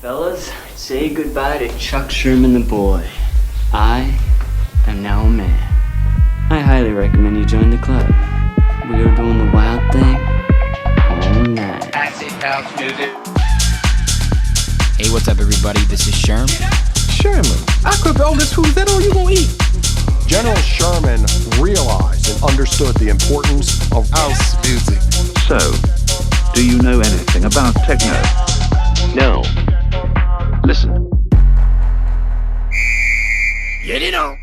Fellas, say goodbye to Chuck Sherman the boy. I am now a man. I highly recommend you join the club. We are doing the wild thing all night. Acid house music. Hey, what's up, everybody? This is Sherm. Sherman, I cook all this food. Is that all you gonna eat? General Sherman realized and understood the importance of house music. So, do you know anything about techno? No. Listen. Get it on.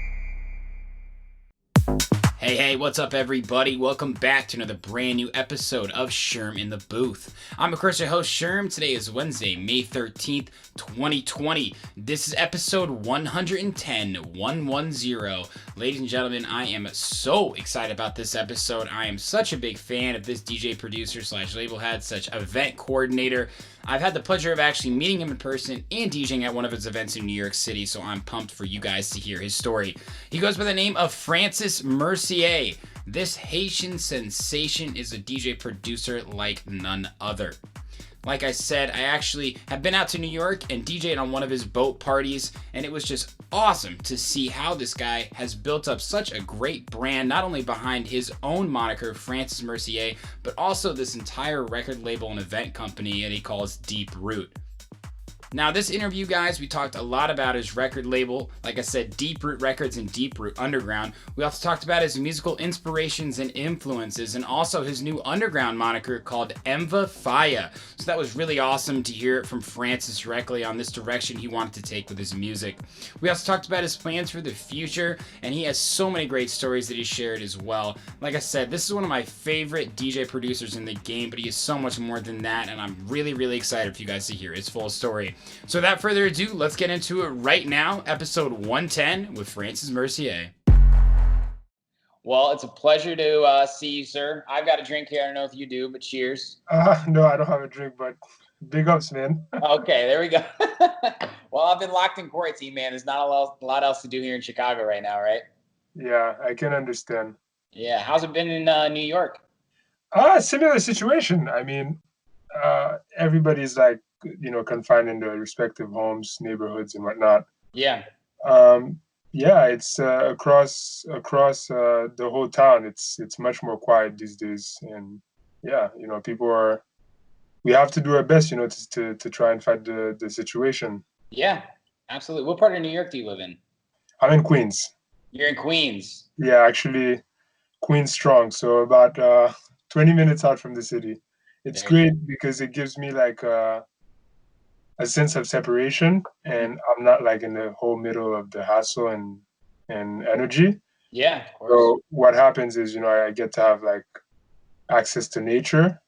Hey, what's up, everybody? Welcome back to another brand new episode of Sherm in the Booth. I'm, of course, your host, Sherm. Today is Wednesday, May 13th, 2020. This is episode 110. Ladies and gentlemen, I am so excited about this episode. I am such a big fan of this DJ producer / label head, such event coordinator. I've had the pleasure of actually meeting him in person and DJing at one of his events in New York City, so I'm pumped for you guys to hear his story. He goes by the name of Francis Mercier. This Haitian sensation is a DJ producer like none other. Like I said, I actually have been out to New York and DJed on one of his boat parties, and it was just awesome to see how this guy has built up such a great brand, not only behind his own moniker, Francis Mercier, but also this entire record label and event company that he calls Deep Root. Now, this interview, guys, we talked a lot about his record label, like I said, Deep Root Records and Deep Root Underground. We also talked about his musical inspirations and influences, and also his new underground moniker called Emva Faya. So that was really awesome to hear it from Francis directly on this direction he wanted to take with his music. We also talked about his plans for the future, and he has so many great stories that he shared as well. Like I said, this is one of my favorite DJ producers in the game, but he is so much more than that, and I'm really, really excited for you guys to hear his full story. So without further ado, let's get into it right now. Episode 110 with Francis Mercier. Well, it's a pleasure to see you, sir. I've got a drink here. I don't know if you do, but cheers. No, I don't have a drink, but big ups, man. Okay, there we go. Well, I've been locked in quarantine, man. There's not a lot else to do here in Chicago right now, right? Yeah, I can understand. Yeah, how's it been in New York? Similar situation. I mean, everybody's like, confined in their respective homes, neighborhoods, and whatnot. Yeah. It's across the whole town. It's much more quiet these days, and we have to do our best, to try and fight the situation. Yeah, absolutely. What part of New York do you live in? I'm in Queens. You're in Queens. Yeah, actually, Queens strong. So about 20 minutes out from the city. It's great because it gives me like a sense of separation, and I'm not like in the whole middle of the hassle and energy. Yeah, of course. So what happens is, I get to have like access to nature,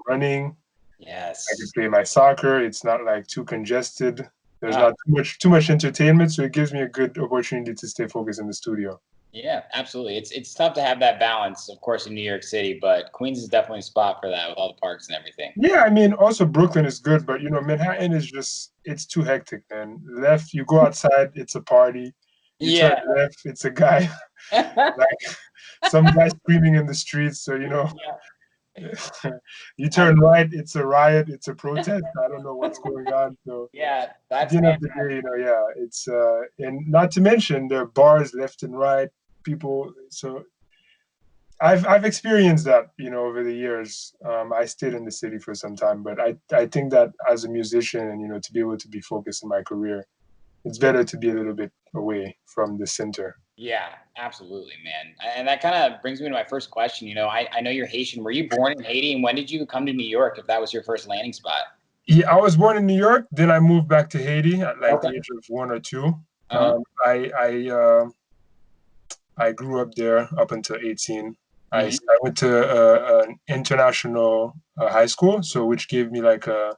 running. Yes. I can play my soccer. It's not like too congested. There's not too much entertainment, so it gives me a good opportunity to stay focused in the studio. Yeah, absolutely. It's tough to have that balance, of course, in New York City, but Queens is definitely a spot for that with all the parks and everything. Yeah, I mean, also Brooklyn is good, but Manhattan is it's too hectic, man. Left, you go outside, it's a party. You turn left, it's a guy, like some guy screaming in the streets. So you turn right, it's a riot, it's a protest. I don't know what's going on. So that's at the end of the day, it's and not to mention there are bars left and right. People, so I've experienced that, over the years. I stayed in the city for some time, but I think that as a musician and, to be able to be focused in my career, it's better to be a little bit away from the center. Yeah, absolutely, man. And that kind of brings me to my first question. I know you're Haitian. Were you born in Haiti, and when did you come to New York, if that was your first landing spot? Yeah, I was born in New York. Then I moved back to Haiti at like the age of 1 or 2. I grew up there up until 18. I went to an international high school, so which gave me like a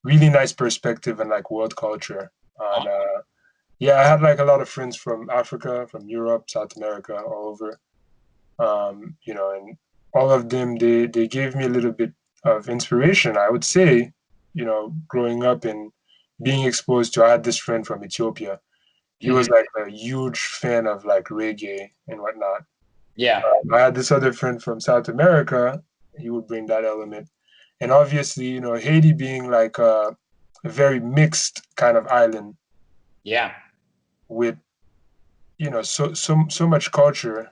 really nice perspective and like world culture. And I had like a lot of friends from Africa, from Europe, South America, all over. And all of them, they gave me a little bit of inspiration, I would say, growing up and being exposed to. I had this friend from Ethiopia. He was like a huge fan of like reggae and whatnot. Yeah. I had this other friend from South America. He would bring that element. And obviously, Haiti being like a very mixed kind of island Yeah. with, so much culture,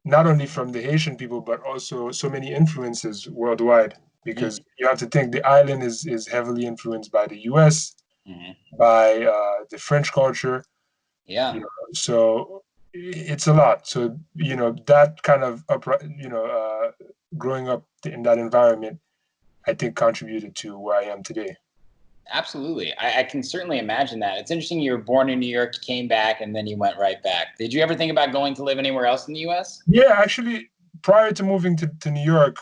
not only from the Haitian people, but also so many influences worldwide. Because you have to think the island is heavily influenced by the U.S., by the French culture. Yeah. So it's a lot. So that kind of growing up in that environment, I think contributed to where I am today. Absolutely. I can certainly imagine that. It's interesting you were born in New York, you came back, and then you went right back. Did you ever think about going to live anywhere else in the U.S.? Yeah, actually, prior to moving to New York,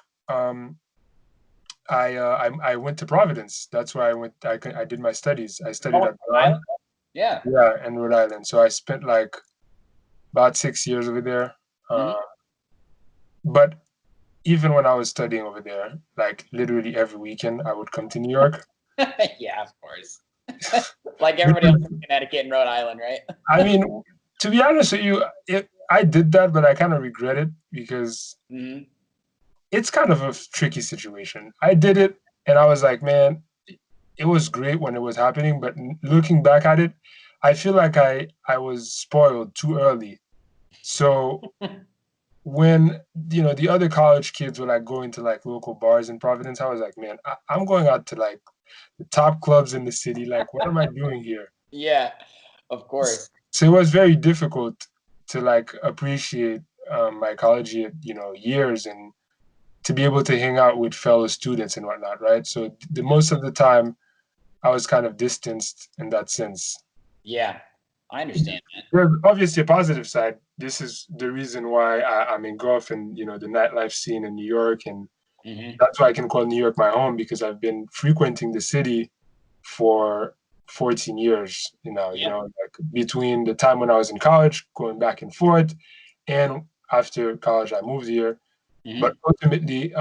I went to Providence. That's where I went. I did my studies. I studied at Brown. Yeah. Yeah, in Rhode Island. So I spent like about 6 years over there. But even when I was studying over there, like literally every weekend, I would come to New York. Yeah, of course. Like everybody else in Connecticut and Rhode Island, right? I mean, to be honest with you, I did that, but I kind of regret it because it's kind of a tricky situation. I did it, and I was like, man, it was great when it was happening, but looking back at it, I feel like I was spoiled too early. So when the other college kids were like going to like local bars in Providence, I was like, man, I'm going out to like the top clubs in the city. Like, what am I doing here? Yeah, of course. So it was very difficult to like appreciate my college years and to be able to hang out with fellow students and whatnot, right? So the most of the time I was kind of distanced in that sense. Yeah, I understand that. There's obviously a positive side. This is the reason why I'm engulfed in the nightlife scene in New York, and that's why I can call New York my home, because I've been frequenting the city for 14 years. Like between the time when I was in college, going back and forth, and after college, I moved here. But ultimately,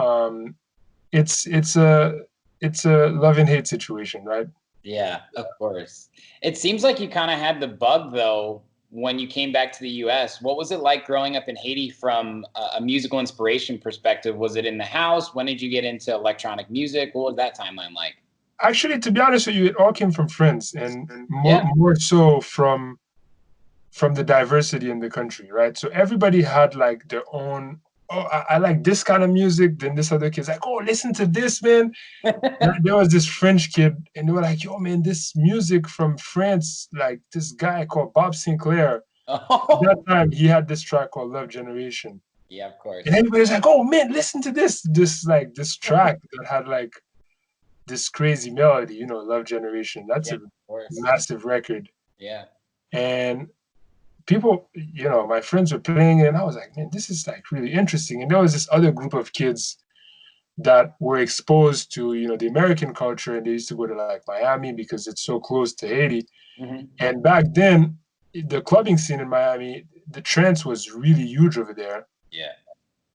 it's a love and hate situation, right? Yeah, of course. It seems like you kind of had the bug, though, when you came back to the U.S. What was it like growing up in Haiti from a musical inspiration perspective? Was it in the house? When did you get into electronic music? What was that timeline like? Actually, to be honest with you, it all came from friends, and more so from the diversity in the country, right? So everybody had like their own. Oh, I like this kind of music. Then this other kid's like, oh, listen to this, man. There was this French kid, and they were like, yo, man, this music from France, like this guy called Bob Sinclair. At that time, he had this track called Love Generation. Yeah, of course. And everybody's like, oh, man, listen to this track that had like this crazy melody, Love Generation. That's a massive record. Yeah. And people, my friends were playing it, and I was like, man, this is like really interesting. And there was this other group of kids that were exposed to, the American culture, and they used to go to like Miami because it's so close to Haiti. And back then, the clubbing scene in Miami, the trance was really huge over there. Yeah.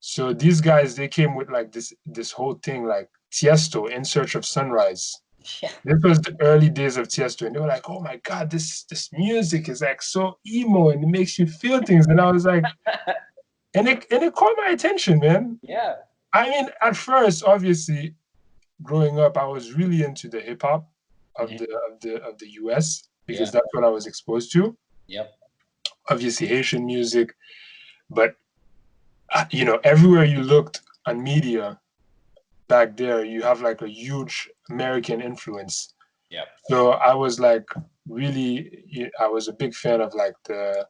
So these guys, they came with like this whole thing, like Tiesto, In Search of Sunrise. Yeah. This was the early days of Tiesto, and they were like, "Oh my God, this music is like so emo, and it makes you feel things." And I was like, and it caught my attention, man. Yeah. I mean, at first, obviously, growing up, I was really into the hip hop of the US, because that's what I was exposed to. Yep. Obviously, Haitian music, but everywhere you looked on media back there, you have like a huge American influence. Yep. So I was like I was a big fan of like the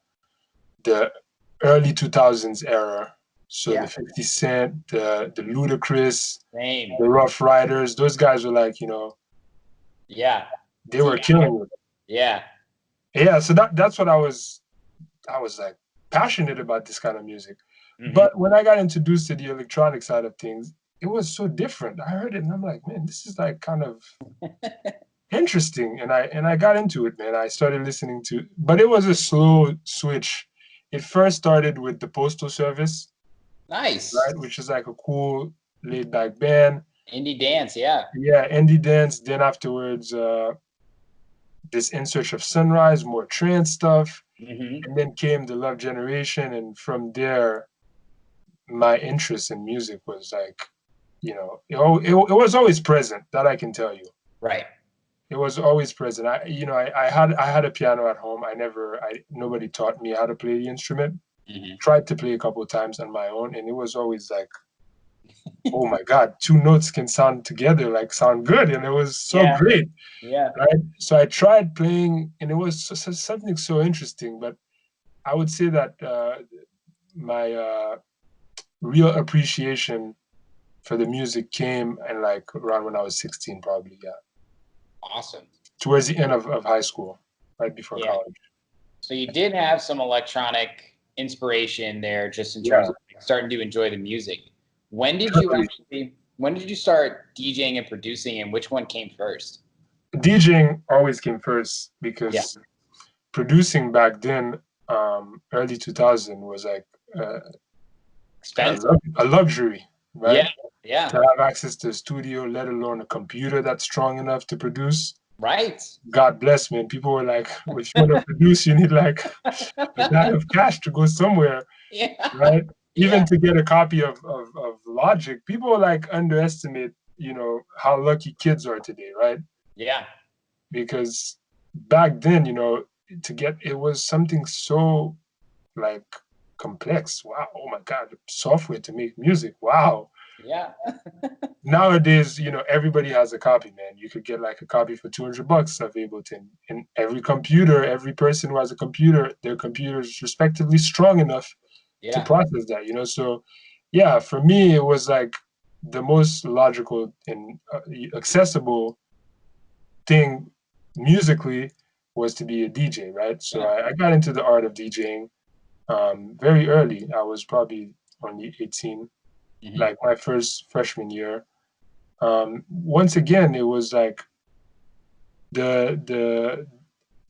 early 2000s era. So the 50 Cent, the Ludacris, the Rough Riders, those guys were like, they were killing it. Yeah. Yeah, so that's what I was like passionate about, this kind of music. But when I got introduced to the electronic side of things, it was so different. I heard it and I'm like, man, this is like kind of interesting. And I got into it, man. I started listening to, but it was a slow switch. It first started with the Postal Service. Nice. Right, which is like a cool laid back band. Indie dance, yeah. Yeah, indie dance. Then afterwards, this In Search of Sunrise, more trance stuff. And then came the Love Generation, and from there, my interest in music was like, it was always present, that I can tell you. Right. It was always present. I had a piano at home. Nobody taught me how to play the instrument. Mhm. Tried to play a couple of times on my own, and it was always like, oh my God, two notes can sound together, like sound good, and it was so Yeah. great, Yeah. right? So I tried playing, and it was something so interesting. But I would say that my real appreciation for the music came and like around when I was 16, probably, yeah, Awesome. towards the end of high school, right before Yeah. college. So you did have some electronic inspiration there, just in Yeah, terms of starting to enjoy the music. totally. When did you start DJing and producing, and which one came first? DJing always came first Yeah. because producing back then, early 2000, was like Expensive. a luxury, right? Yeah. Yeah. To have access to a studio, let alone a computer that's strong enough to produce. Right. God bless, man. People were like, if you want to produce, you need like a bag of cash to go somewhere, Yeah. right? Yeah. Even to get a copy of Logic, people like underestimate, how lucky kids are today, right? Yeah. Because back then, to get it was something so like complex. Wow, oh my God, software to make music. Wow. Yeah. Nowadays, everybody has a copy, man. You could get like a copy for $200 of Ableton. And every computer, every person who has a computer, their computer is respectively strong enough to Yeah. process that, So, yeah, for me, it was like the most logical and accessible thing musically was to be a DJ, right? So Yeah. I got into the art of DJing very early. I was probably only 18, Mhm. like my first freshman year. Once again, it was like the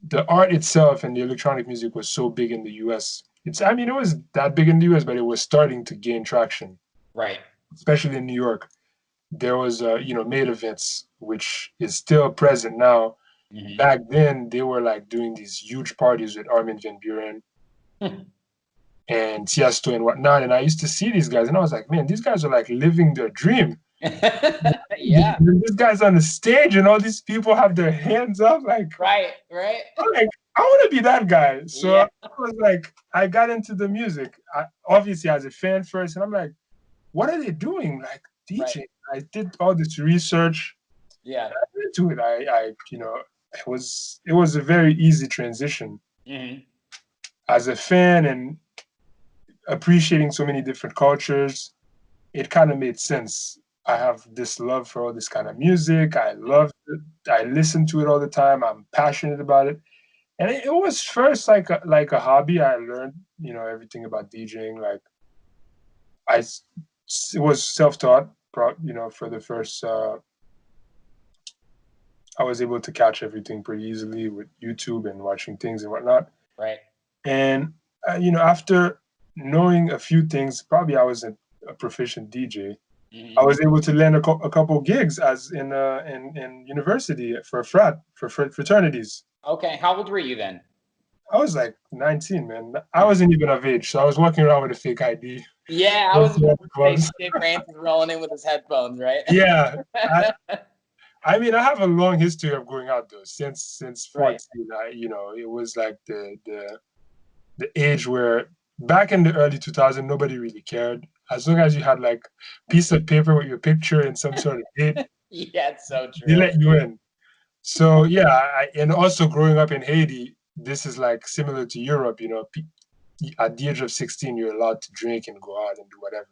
the art itself and the electronic music was so big in the US. It was that big in the US, but it was starting to gain traction, Right. especially in New York. There was, Made events, which is still present now. Mhm. Back then, they were like doing these huge parties with Armin van Buuren and Tiesto and whatnot. And I used to see these guys, and I was like, man, these guys are like living their dream. Yeah. This guy's on the stage, and all these people have their hands up, like, Right. Right. I'm like, I want to be that guy. So Yeah. I was like, I got into the music, obviously as a fan first, and I'm like, what are they doing? Like Right. DJ. I did all this research Yeah. into it. It was a very easy transition Hmm. as a fan and appreciating so many different cultures. It kind of made sense. I have this love for all this kind of music. I love it. I listen to it all the time. I'm passionate about it. And it was first like a hobby. I learned, everything about DJing. Like it was self-taught, for the first, I was able to catch everything pretty easily with YouTube and watching things and whatnot. Right. And, after knowing a few things, probably I was a proficient DJ. Mhm. I was able to land a couple gigs as in university for fraternities. Okay. How old were you then? I was like 19, man. I wasn't even of age, so I was walking around with a fake ID. Yeah, I Going was to all about the to say clubs. Dave Ramsey's rolling in with his headphones, right? Yeah, I mean, I have a long history of going out though. Since Right. 14, it was like the age where back in the early 2000s, nobody really cared. As long as you had like a piece of paper with your picture and some sort of date, Yeah, it's so they true. let you in. So yeah, and also growing up in Haiti, this is like similar to Europe. At the age of 16, you're allowed to drink and go out and do whatever.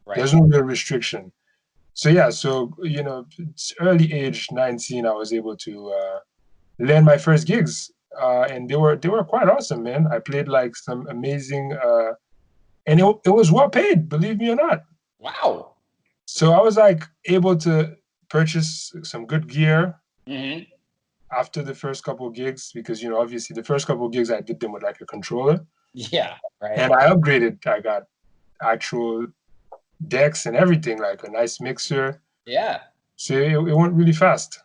Right. There's no real restriction. So yeah, it's early age 19, I was able to land my first gigs, and they were quite awesome, man. I played like some amazing, and it was well paid, believe me or not. Wow. So I was like able to purchase some good gear Hmm. after the first couple of gigs because obviously the first couple of gigs I did them with like a controller, Yeah. Right. and I upgraded. I got actual decks and everything, like a nice mixer. Yeah. So it went really fast.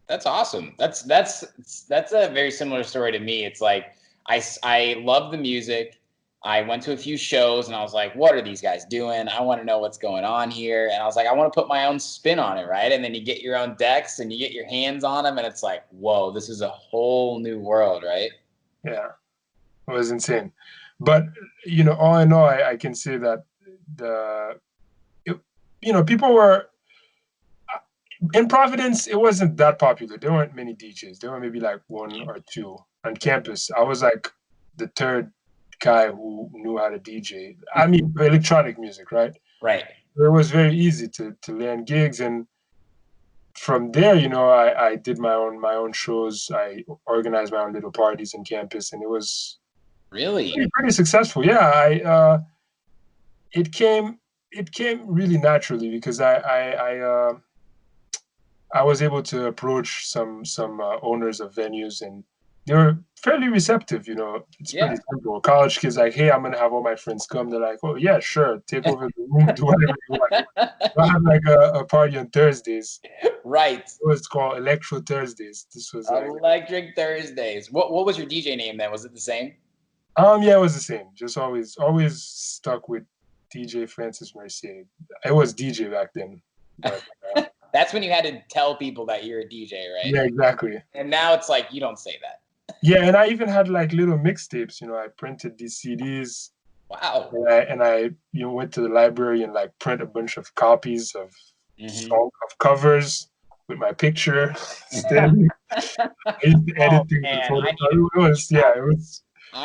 That's awesome. That's a very similar story to me. It's like I love the music, I went to a few shows and I was like, what are these guys doing? I want to know what's going on here. And I was like, I want to put my own spin on it, right? And then you get your own decks and you get your hands on them and it's like, whoa, this is a whole new world, right? Yeah, it was insane. But, all in all, I can say that people were, in Providence, it wasn't that popular. There weren't many DJs. There were maybe like one or two on campus. I was like the third guy who knew how to DJ. I mean, electronic music, right? Right. It was very easy to land gigs, and from there, I did my own shows. I organized my own little parties on campus, and it was really pretty successful. Yeah, it came really naturally because I was able to approach some owners of venues, and they were fairly receptive. It's pretty simple. College kids like, hey, I'm gonna have all my friends come. They're like, oh yeah, sure, take over the room, do whatever you want. I have like a party on Thursdays. Right. It was called Electro Thursdays. This was Electric Thursdays. What was your DJ name then? Was it the same? Yeah, it was the same. Just always stuck with DJ Francis Mercier. It was DJ back then. But, that's when you had to tell people that you're a DJ, right? Yeah, exactly. And now it's like, you don't say that. Yeah, and I even had like little mixtapes. I printed these CDs. Wow. And I went to the library and like print a bunch of copies of covers with my picture. I used to edit things. It was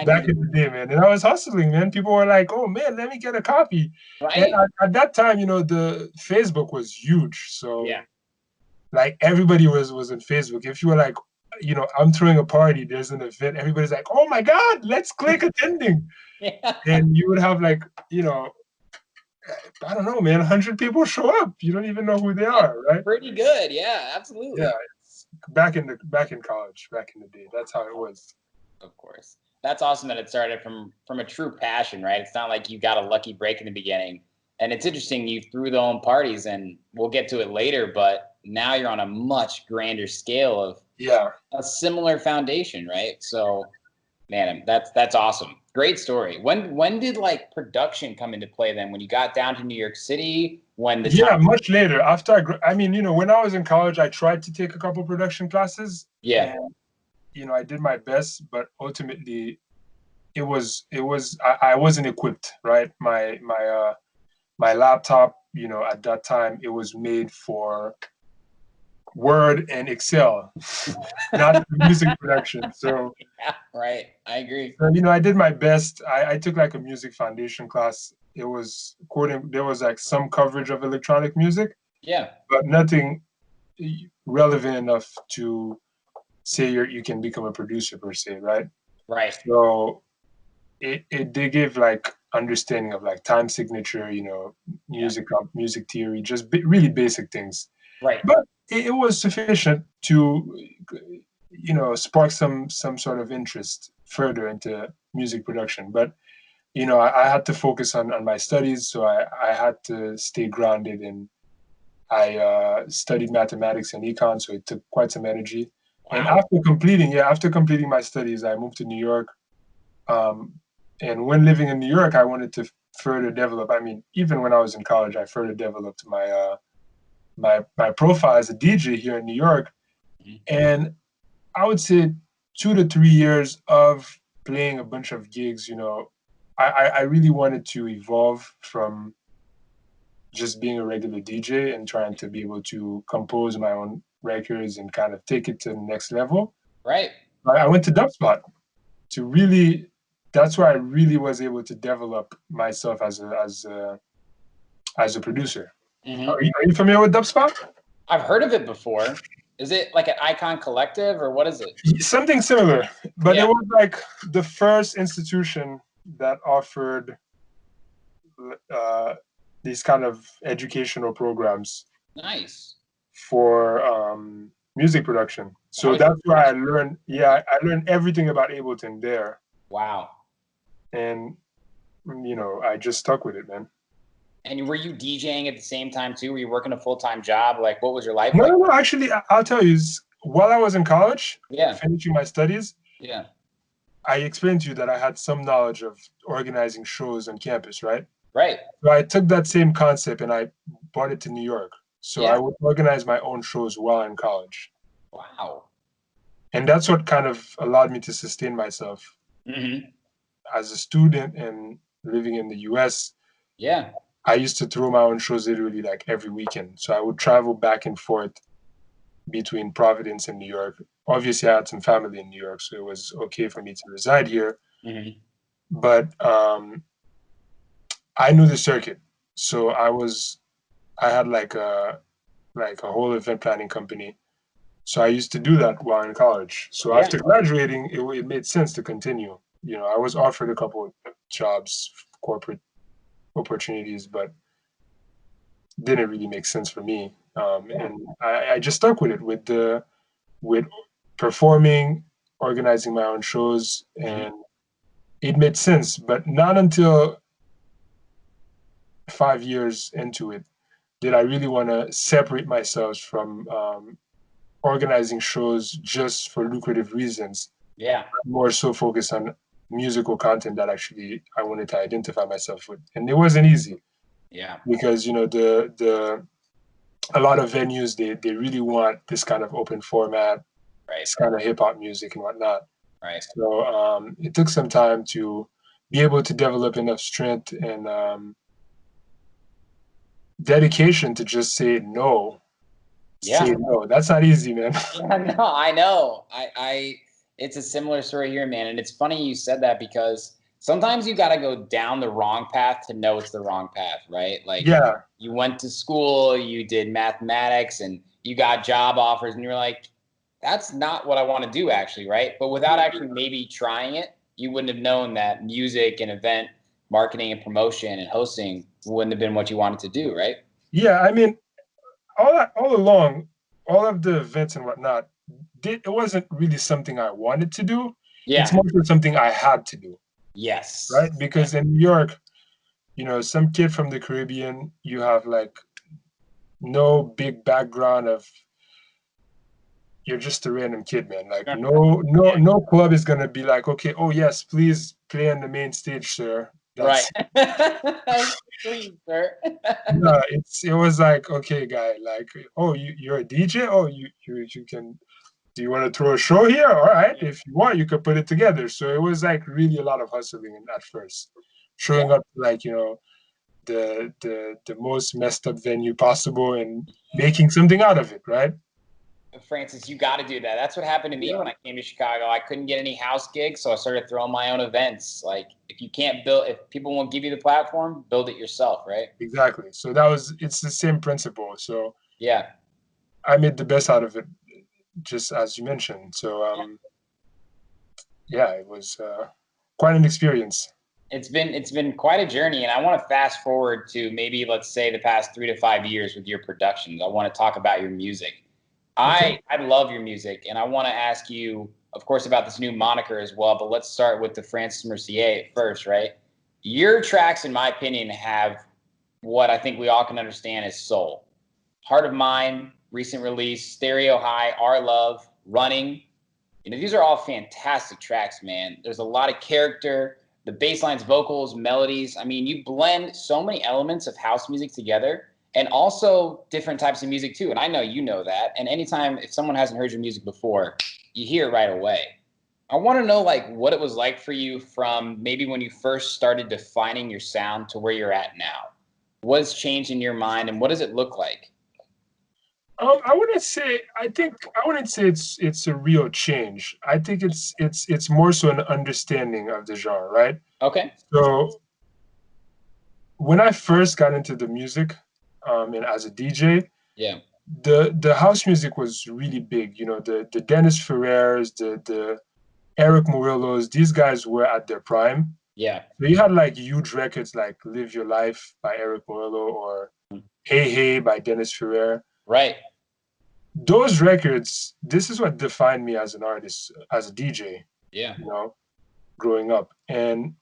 back in the day, man. And I was hustling, man. People were like, oh man, let me get a copy. Right. And at that time, the Facebook was huge. So like everybody was on Facebook. If you were like, I'm throwing a party, there's an event, everybody's like, oh my God, let's click attending. And you would have like, I don't know, man, 100 people show up. You don't even know who they are, right? Pretty good. Yeah, absolutely. Yeah. Back in college, back in the day. That's how it was. Of course. That's awesome that it started from a true passion, right? It's not like you got a lucky break in the beginning. And it's interesting, you threw the own parties, and we'll get to it later, but now you're on a much grander scale of a similar foundation, right? So, man, that's awesome. Great story. When did like production come into play then? When you got down to New York City? Much later. After when I was in college, I tried to take a couple production classes. Yeah. And, I did my best, but ultimately, I wasn't equipped, right? My laptop, at that time, it was made for Word and Excel, not music production. So, right, I agree. So, I did my best. I took like a music foundation class. It was there was like some coverage of electronic music. Yeah. But nothing relevant enough to say you can become a producer per se, right? Right. So they give like understanding of like time signature, music theory, just really basic things. Right. But it was sufficient to, spark some sort of interest further into music production. But, I had to focus on my studies, so I had to stay grounded, and I studied mathematics and econ, so it took quite some energy. Wow. And after completing my studies, I moved to New York. And when living in New York, I wanted to further develop. I mean, even when I was in college, I further developed my my profile as a DJ here in New York. And I would say 2 to 3 years of playing a bunch of gigs, I really wanted to evolve from just being a regular DJ and trying to be able to compose my own records and kind of take it to the next level. Right. I went to Dubspot to really, that's where I really was able to develop myself as a producer. Mm-hmm. Are you familiar with Dubspot? I've heard of it before. Is it like an Icon Collective or what is it? Something similar, but it was like the first institution that offered these kind of educational programs. Nice. For music production. So that's where I learned. Yeah, I learned everything about Ableton there. Wow. And I just stuck with it, man. And were you DJing at the same time too? Were you working a full-time job? Like, what was your life like? No. Actually, I'll tell you. While I was in college, finishing my studies, I explained to you that I had some knowledge of organizing shows on campus, right? Right. So I took that same concept and I brought it to New York. So I Yeah. would organize my own shows while in college. Wow. And that's what kind of allowed me to sustain myself Mm-hmm. as a student and living in the US. Yeah. I used to throw my own shows literally like every weekend. So I would travel back and forth between Providence and New York. Obviously, I had some family in New York, so it was okay for me to reside here. Mm-hmm. But I knew the circuit, so I had like a whole event planning company. So I used to do that while in college. So Yeah. after graduating, it made sense to continue. You know, I was offered a couple of jobs, corporate opportunities, but didn't really make sense for me. And I just stuck with it with performing, organizing my own shows, and it made sense. But not until 5 years into it did I really want to separate myself from organizing shows just for lucrative reasons. Yeah. More so focused on musical content that actually I wanted to identify myself with, and it wasn't easy Yeah. because the a lot of venues they really want this kind of open format, Right. this kind of hip hop music and whatnot. Right. So it took some time to be able to develop enough strength and dedication to just say no. Yeah. Say no. That's not easy, man. No, I know. It's a similar story here, man. And it's funny you said that because sometimes you got to go down the wrong path to know it's the wrong path, right? Like, Yeah. you went to school, you did mathematics, and you got job offers, and you're like, that's not what I want to do, actually, right? But without actually maybe trying it, you wouldn't have known that music and event marketing and promotion and hosting wouldn't have been what you wanted to do, right? Yeah. I mean, all along, all of the events and whatnot, it wasn't really something I wanted to do. It's Yeah. mostly something I had to do, Yes. right? Because in New York, you know, some kid from the Caribbean, you have like no big background of you're just a random kid, man. Like no club is gonna be like, okay, oh yes, please play on the main stage, sir. Right. That's Please, sir. no, it was like, okay, guy, like, oh, you're a DJ? Oh, you can do you want to throw a show here? All right, if you want, you could put it together. So it was like really a lot of hustling at first, showing up to like, you know, the most messed up venue possible and making something out of it, right? Francis, you got to do that. That's what happened to me when I came to Chicago. I couldn't get any house gigs, so I started throwing my own events. Like, if you can't build, if people won't give you the platform, build it yourself, right? Exactly. So it's the same principle. So Yeah. I made the best out of it, just as you mentioned. So yeah, it was quite an experience. It's been quite a journey, and I want to fast forward to maybe, let's say, the past 3 to 5 years with your productions. I want to talk about your music. Okay. I love your music, and I want to ask you, of course, about this new moniker as well. But let's start with the Francis Mercier at first, right? Your tracks, in my opinion, have what I think we all can understand as soul. Heart of Mine, recent release, Stereo High, Our Love, Running. You know, these are all fantastic tracks, man. There's a lot of character, the bass lines, vocals, melodies. I mean, you blend so many elements of house music together and also different types of music too. And I know you know that. And anytime, if someone hasn't heard your music before, you hear it right away. I want to know like what it was like for you from maybe when you first started defining your sound to where you're at now. What has changed in your mind and what does it look like? I wouldn't say. I wouldn't say it's a real change. I think it's more so an understanding of the genre, right? Okay. So when I first got into the music, and as a DJ, Yeah. the house music was really big. You know, the Dennis Ferrers, the Eric Murillos, these guys were at their prime. Yeah. So you had like huge records like "Live Your Life" by Eric Murillo or "Hey Hey" by Dennis Ferrer. Right. Those records, this is what defined me as an artist, as a DJ, Yeah. you know, growing up. And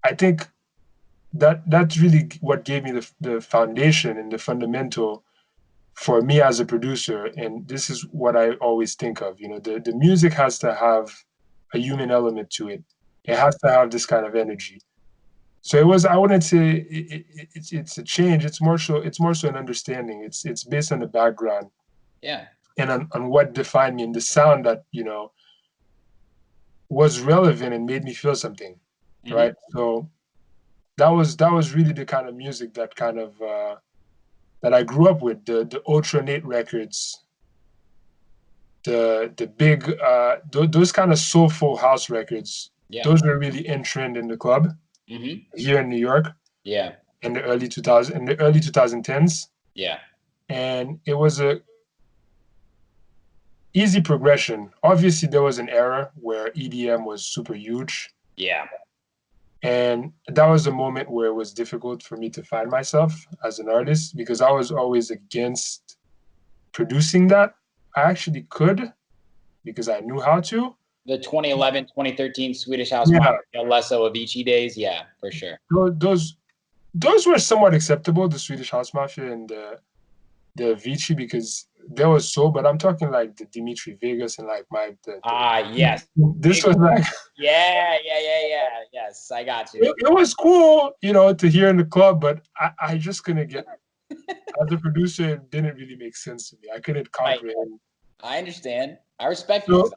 I think that's really what gave me the foundation and the fundamental for me as a producer. And this is what I always think of, you know, the music has to have a human element to it. It has to have this kind of energy. So it was. I wouldn't say it's a change. It's more so. It's more so an understanding. It's based on the background. Yeah. And on what defined me and the sound that was relevant and made me feel something, right? So that was really the kind of music that kind of that I grew up with. The Ultra Nate records, the big those kind of soulful house records. Yeah. Those were really in trend in the club here in New York. Yeah. In the early 2010s. Yeah. And it was a easy progression. Obviously, there was an era where EDM was super huge. Yeah. And that was a moment where it was difficult for me to find myself as an artist because I was always against producing that. I actually could because I knew how to. The 2011, 2013 Swedish House Mafia, less so Avicii days. Yeah, for sure. Those were somewhat acceptable, the Swedish House Mafia and the Avicii, because there was soul, but I'm talking like the Dimitri Vegas and like yes. This was like yeah. Yes, I got you. It was cool, to hear in the club, but I just couldn't get as a producer. It didn't really make sense to me. I couldn't comprehend. I understand. I respect you.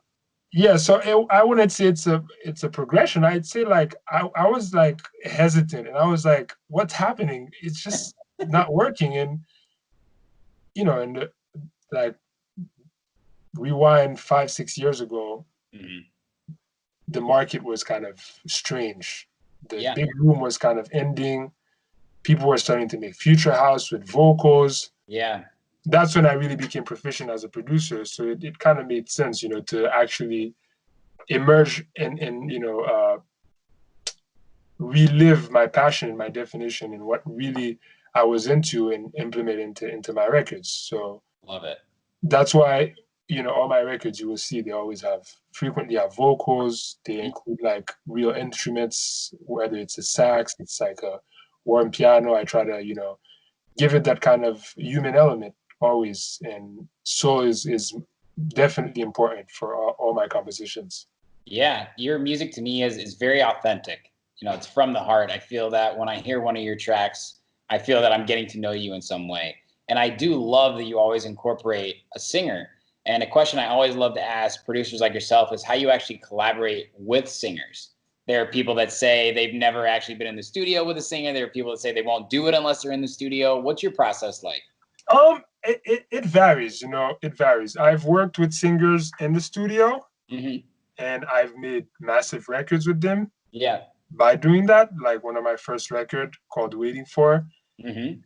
Yeah, so I wouldn't say it's a progression. I'd say like I was like hesitant, and I was like, "What's happening? It's just not working." And and like rewind 5-6 years ago, the market was kind of strange. The big room was kind of ending. People were starting to make future house with vocals. Yeah. That's when I really became proficient as a producer. So it kind of made sense, to actually emerge and relive my passion and my definition and what really I was into and implement into my records. So love it. That's why, all my records you will see they always frequently have vocals. They include like real instruments, whether it's a sax, it's like a warm piano. I try to, give it that kind of human element always, and soul is definitely important for all my compositions. Yeah, your music to me is very authentic. It's from the heart. I feel that when I hear one of your tracks, I feel that I'm getting to know you in some way. And I do love that you always incorporate a singer. And a question I always love to ask producers like yourself is how you actually collaborate with singers. There are people that say they've never actually been in the studio with a singer. There are people that say they won't do it unless they're in the studio. What's your process like? It varies, it varies. I've worked with singers in the studio, and I've made massive records with them. Yeah. By doing that, like one of my first record called Waiting For, we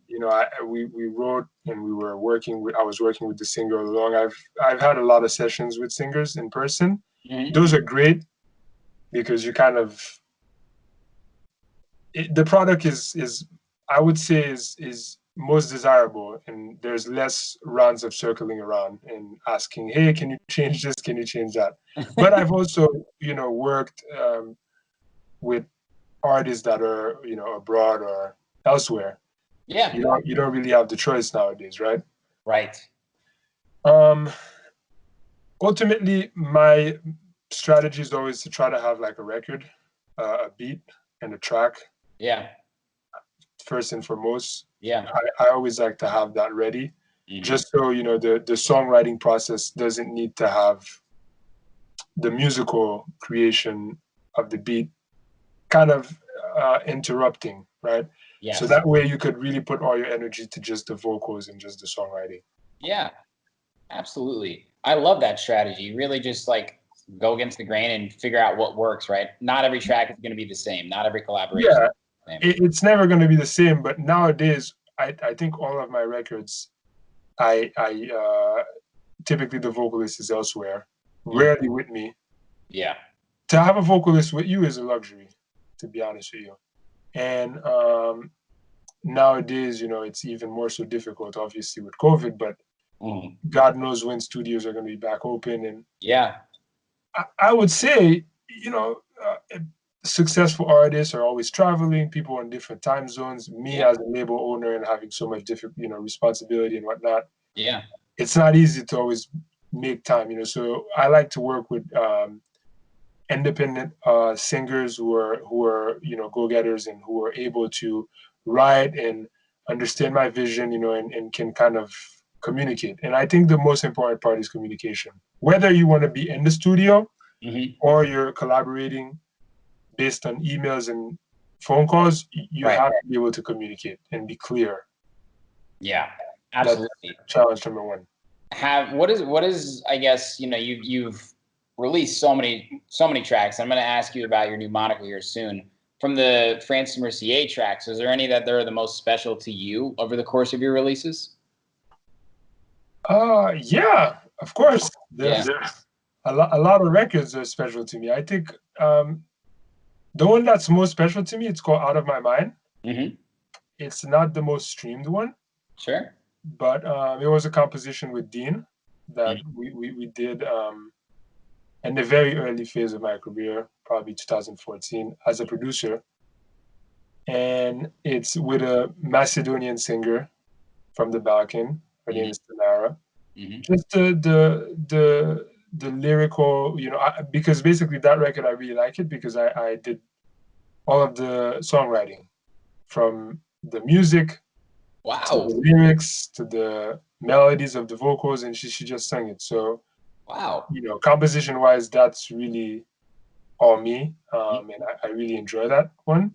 wrote and I was working with the singer all along. I've had a lot of sessions with singers in person. Those are great because you kind of, the product is I would say is most desirable, and there's less rounds of circling around and asking, hey, can you change this? Can you change that? But I've also, worked with artists that are, abroad or elsewhere. Yeah. You don't really have the choice nowadays, right? Right. Ultimately, my strategy is always to try to have like a record, a beat, and a track. Yeah. First and foremost. Yeah. I always like to have that ready, just so the songwriting process doesn't need to have the musical creation of the beat kind of interrupting, right? Yes. So that way you could really put all your energy to just the vocals and just the songwriting. Yeah, absolutely. I love that strategy. You really just like go against the grain and figure out what works, right? Not every track is going to be the same. Not every collaboration. Yeah, it's never going to be the same. But nowadays, I think all of my records, I typically the vocalist is elsewhere, rarely with me. Yeah. To have a vocalist with you is a luxury, to be honest with you. And nowadays, it's even more so difficult, obviously, with COVID, but God knows when studios are going to be back open. And yeah, I would say, successful artists are always traveling, people in different time zones. Me as a label owner and having so much different, responsibility and whatnot. Yeah. It's not easy to always make time, so I like to work with independent singers who are go-getters and who are able to write and understand my vision, and can kind of communicate. And I think the most important part is communication. Whether you want to be in the studio or you're collaborating based on emails and phone calls, you have to be able to communicate and be clear. Yeah, absolutely. That's challenge number one. What is I guess, you've released so many tracks. I'm going to ask you about your new moniker here soon. From the Francis Mercier tracks, is there any that are the most special to you over the course of your releases? Yeah, of course. There's a lot of records are special to me. I think the one that's most special to me, it's called Out of My Mind. It's not the most streamed one. Sure. But it was a composition with Dean that we did in the very early phase of my career, probably 2014, as a producer. And it's with a Macedonian singer from the Balkan. Her name is Tamara. Just the lyrical, because basically that record, I really like it because I did all of the songwriting, from the music, to the lyrics, to the melodies of the vocals, and she just sang it. So, composition wise, that's really all me, and I really enjoy that one.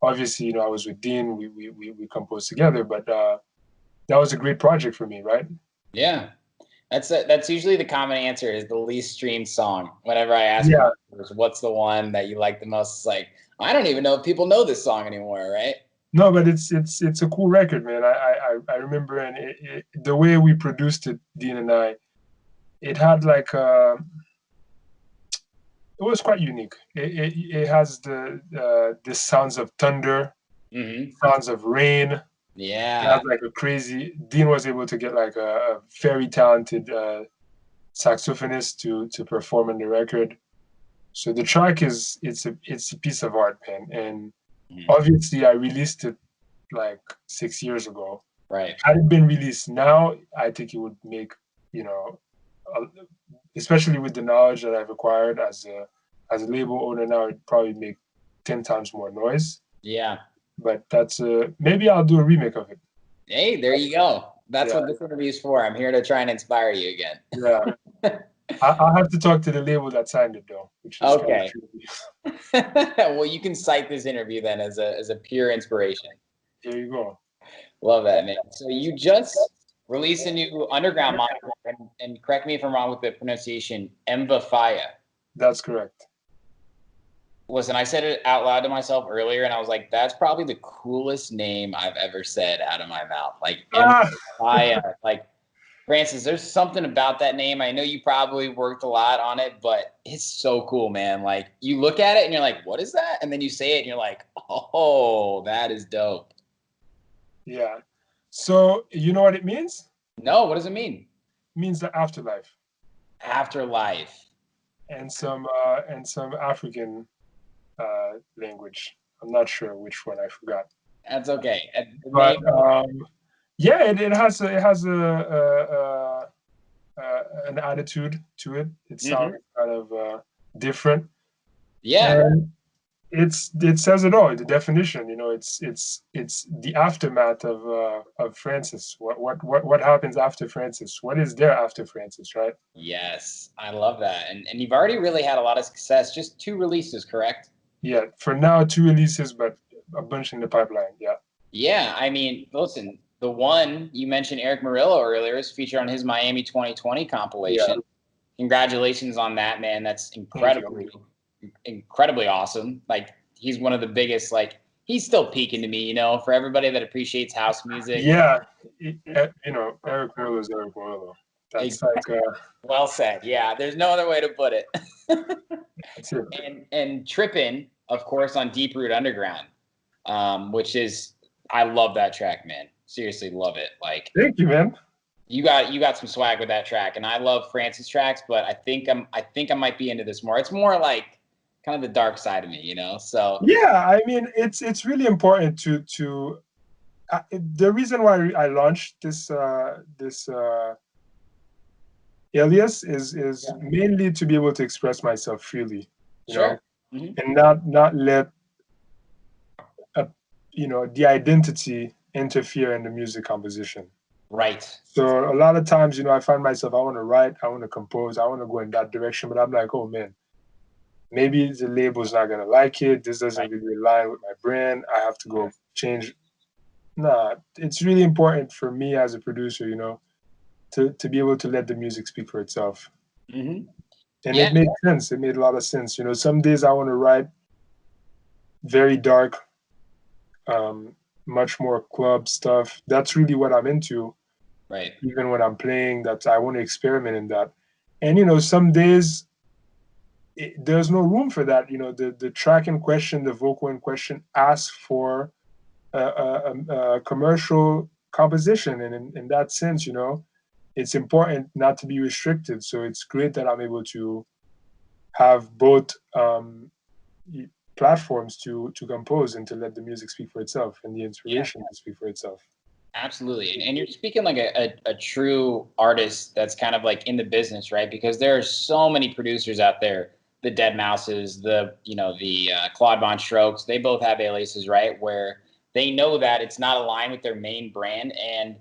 Obviously, I was with Dean, we composed together, but that was a great project for me, right? Yeah. That's usually the common answer, is the least streamed song. Whenever I ask people, what's the one that you like the most, it's like, I don't even know if people know this song anymore, right? No, but it's a cool record, man. I remember, and the way we produced it, Dean and I, it had like it was quite unique. It has the sounds of thunder, sounds of rain. Yeah. It has like a crazy. Dean was able to get like a very talented saxophonist to perform in the record. So the track it's a piece of art, man. And obviously I released it like 6 years ago. Right. Had it been released now, I think it would make, especially with the knowledge that I've acquired as a label owner now, it'd probably make 10 times more noise. Yeah. But that's maybe I'll do a remake of it. Hey, there you go. That's what this interview is for. I'm here to try and inspire you again. Yeah. I'll have to talk to the label that signed it, though. Which is okay. Well, you can cite this interview then as a pure inspiration. There you go. Love that, man. So you just released a new underground moniker, and correct me if I'm wrong with the pronunciation, Mvafaya. That's correct. Listen, I said it out loud to myself earlier, and I was like, that's probably the coolest name I've ever said out of my mouth. Like, Mvafaya. Like, Francis, there's something about that name. I know you probably worked a lot on it, but it's so cool, man. Like, you look at it and you're like, what is that? And then you say it and you're like, oh, that is dope. Yeah. So you know what it means? No, what does it mean? It means the afterlife. Afterlife. And some African language. I'm not sure which one, I forgot. That's okay. But yeah, it has an attitude to it. It sounds kind of different. Yeah. And it says it all. The definition, it's the aftermath of Francis. What happens after Francis? What is there after Francis, right? Yes, I love that. And you've already really had a lot of success. Just 2 releases, correct? Yeah, for now 2 releases, but a bunch in the pipeline. Yeah. Yeah, I mean, listen, the one you mentioned, Eric Murillo, earlier, is featured on his Miami 2020 compilation. Yeah. Congratulations on that, man. That's incredibly awesome. Like, he's one of the biggest, like, he's still peaking to me, for everybody that appreciates house music. Yeah. Eric Murillo is Eric Murillo. That's exactly. Like well said. Yeah, there's no other way to put it. That's it. And Trippin', of course, on Deep Root Underground, which is, I love that track, man. Seriously, love it. Like, thank you, man. You got some swag with that track, and I love Francis tracks, but I think I might be into this more. It's more like kind of the dark side of me, So yeah, I mean, it's really important to the reason why I launched this alias is mainly to be able to express myself freely. you Sure. know, Hmm. and not let the identity interfere in the music composition. Right. So a lot of times, I find myself, I want to write, I want to compose, I want to go in that direction, but I'm like, oh man, maybe the label's not gonna like it. This doesn't Right. really align with my brand. I have to go change. Nah, it's really important for me as a producer, to be able to let the music speak for itself. Hmm. And Yeah. it made sense. It made a lot of sense. Some days I want to write very dark, much more club stuff. That's really what I'm into. Right. Even when I'm playing, that I want to experiment in that. And some days there's no room for that. The track in question, the vocal in question, asks for a commercial composition, and in that sense, it's important not to be restricted. So it's great that I'm able to have both platforms to compose and to let the music speak for itself and the inspiration to speak for itself. Absolutely. And you're speaking like a true artist that's kind of like in the business, right? Because there are so many producers out there, the Dead Mouses, the Claude Von Strokes, they both have aliases, right? Where they know that it's not aligned with their main brand. And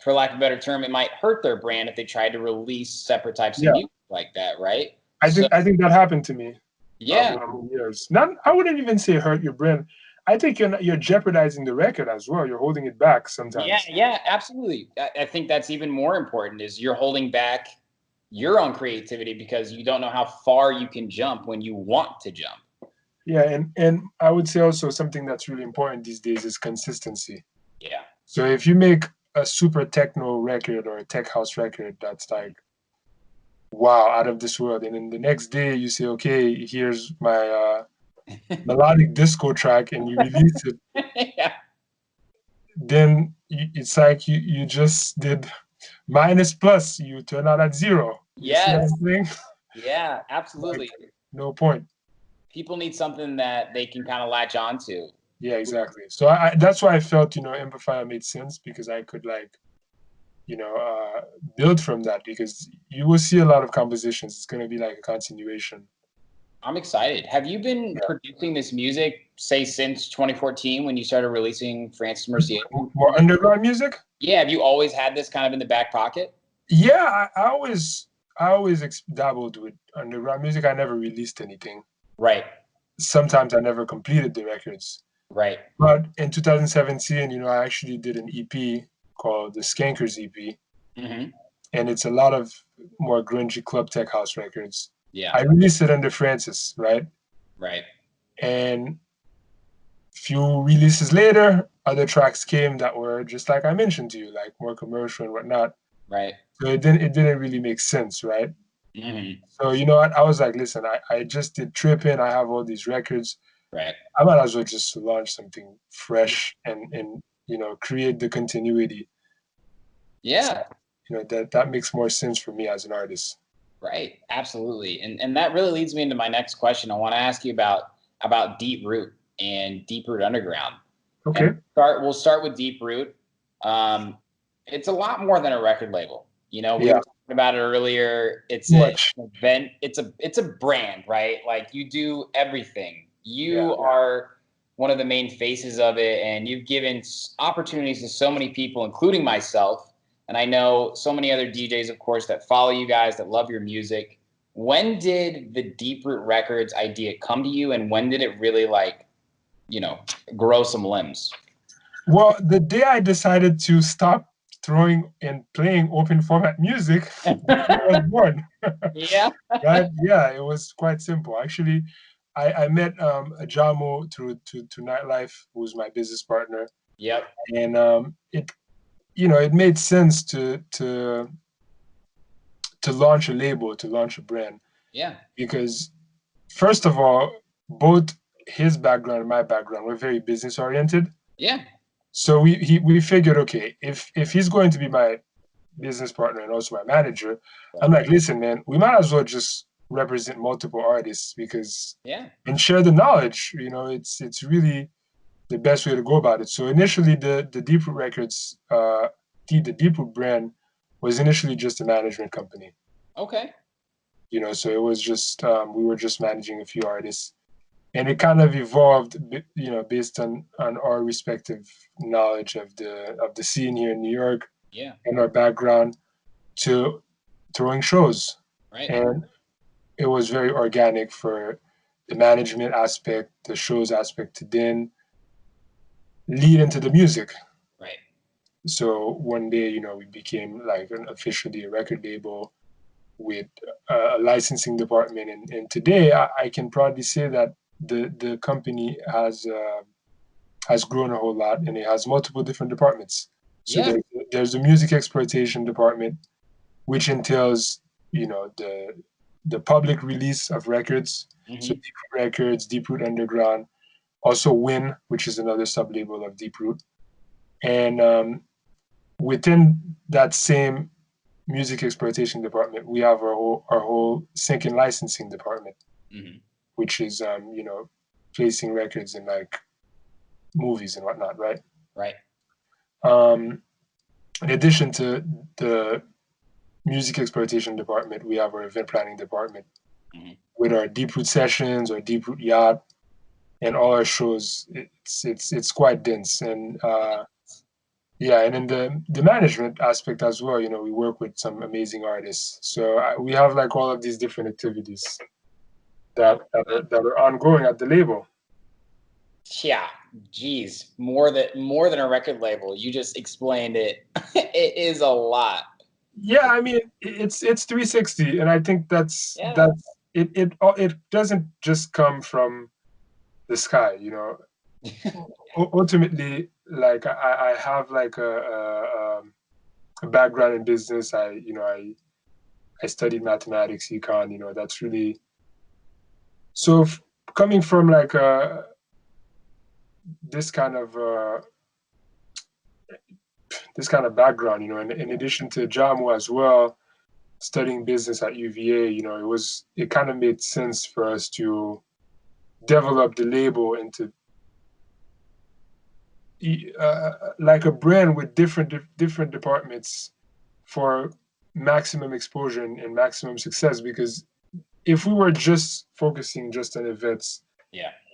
for lack of a better term, it might hurt their brand if they tried to release separate types of Yeah, music like that, right? I So, think that happened to me yeah. over the years. Not, I wouldn't even say hurt your brand. I think you're jeopardizing the record as well. You're holding it back Yeah, sometimes. yeah, absolutely. I think that's even more important is you're holding back your own creativity because you don't know how far you can jump when you want to jump. Yeah, and I would say also something that's really important these days is consistency. Yeah. So if you make a super techno record or a tech house record that's like, wow, out of this world, and then the next day you say, okay, here's my melodic disco track, and you release it, Yeah. then it's like you just did minus plus, you turn out at zero. You see what Yes. I'm saying? Yeah, Like, absolutely. no point. People need something that they can kind of latch on to. Yeah, exactly. So that's why I felt, Amplifier made sense, because I could build from that, because you will see a lot of compositions. It's going to be like a continuation. I'm excited. Have you been Yeah. producing this music, say, since 2014 when you started releasing Francis Mercier? More underground music? Yeah, have you always had this kind of in the back pocket? Yeah, I always dabbled with underground music. I never released anything. Right, Sometimes I never completed the records. right. But in 2017, I actually did an EP called the Skankers EP, Hmm. and it's a lot of more grungy club tech house records. Yeah, I released it under Francis, right? right. And few releases later, other tracks came that were just like I mentioned to you, like more commercial and whatnot. Right. So it didn't really make sense, right? Hmm. So you know what? I was like, listen, I just did Trippin'. I have all these records. Right. I might as well just launch something fresh and create the continuity. Yeah. That makes more sense for me as an artist. Right. Absolutely. And that really leads me into my next question. I want to ask you about Deep Root and Deep Root Underground. Okay. And we'll start with Deep Root. It's a lot more than a record label. We Yeah. were talking about it earlier. It's an event. It's a brand, right? Like you do everything. You are one of the main faces of it, and you've given opportunities to so many people, including myself. And I know so many other DJs, of course, that follow you guys, that love your music. When did the Deep Root Records idea come to you, and when did it really grow some limbs? Well, the day I decided to stop throwing and playing open format music, I was born. Yeah. Right? Yeah, it was quite simple. Actually, I met a Jamo through to Nightlife, who's my business partner, Yep. and it made sense to launch a label, to launch a brand, Yeah. because first of all, both his background and my background were very business oriented. Yeah. So we figured, okay, if he's going to be my business partner and also my manager, I'm like, listen, man, we might as well just represent multiple artists, because and share the knowledge. It's really the best way to go about it. So initially, the Deep Root Records, the Deep Root brand was initially just a management company. Okay. So it was just we were just managing a few artists, and it kind of evolved, based on our respective knowledge of the scene here in New York, and our background, to throwing shows. Right. And it was very organic for the management aspect, the shows aspect, to then lead into the music. Right. So one day, we became like officially a record label with a licensing department, and today I can proudly say that the company has grown a whole lot, and it has multiple different departments. So there's a music exploitation department, which entails the public release of records. So Deep Root Records, Deep Root Underground, also Win, which is another sub-label of Deep Root. And within that same music exploitation department, we have our whole sync and licensing department, which is placing records in like movies and whatnot, right? Right. In addition to the music exploitation department, we have our event planning department with our Deep Root sessions, or Deep Root Yacht, and all our shows. It's quite dense, and and in the management aspect as well, we work with some amazing artists. So we have like all of these different activities that are ongoing at the label. Yeah, geez, more than a record label. You just explained it. It is a lot. Yeah, I mean, it's 360, and I think that's it doesn't just come from the sky, Ultimately, like I have like a background in business. I studied mathematics, econ. That's really so coming from like this kind of background, and in addition to JAMU as well, studying business at UVA, it kind of made sense for us to develop the label into like a brand with different departments for maximum exposure and maximum success. Because if we were just focusing just on events,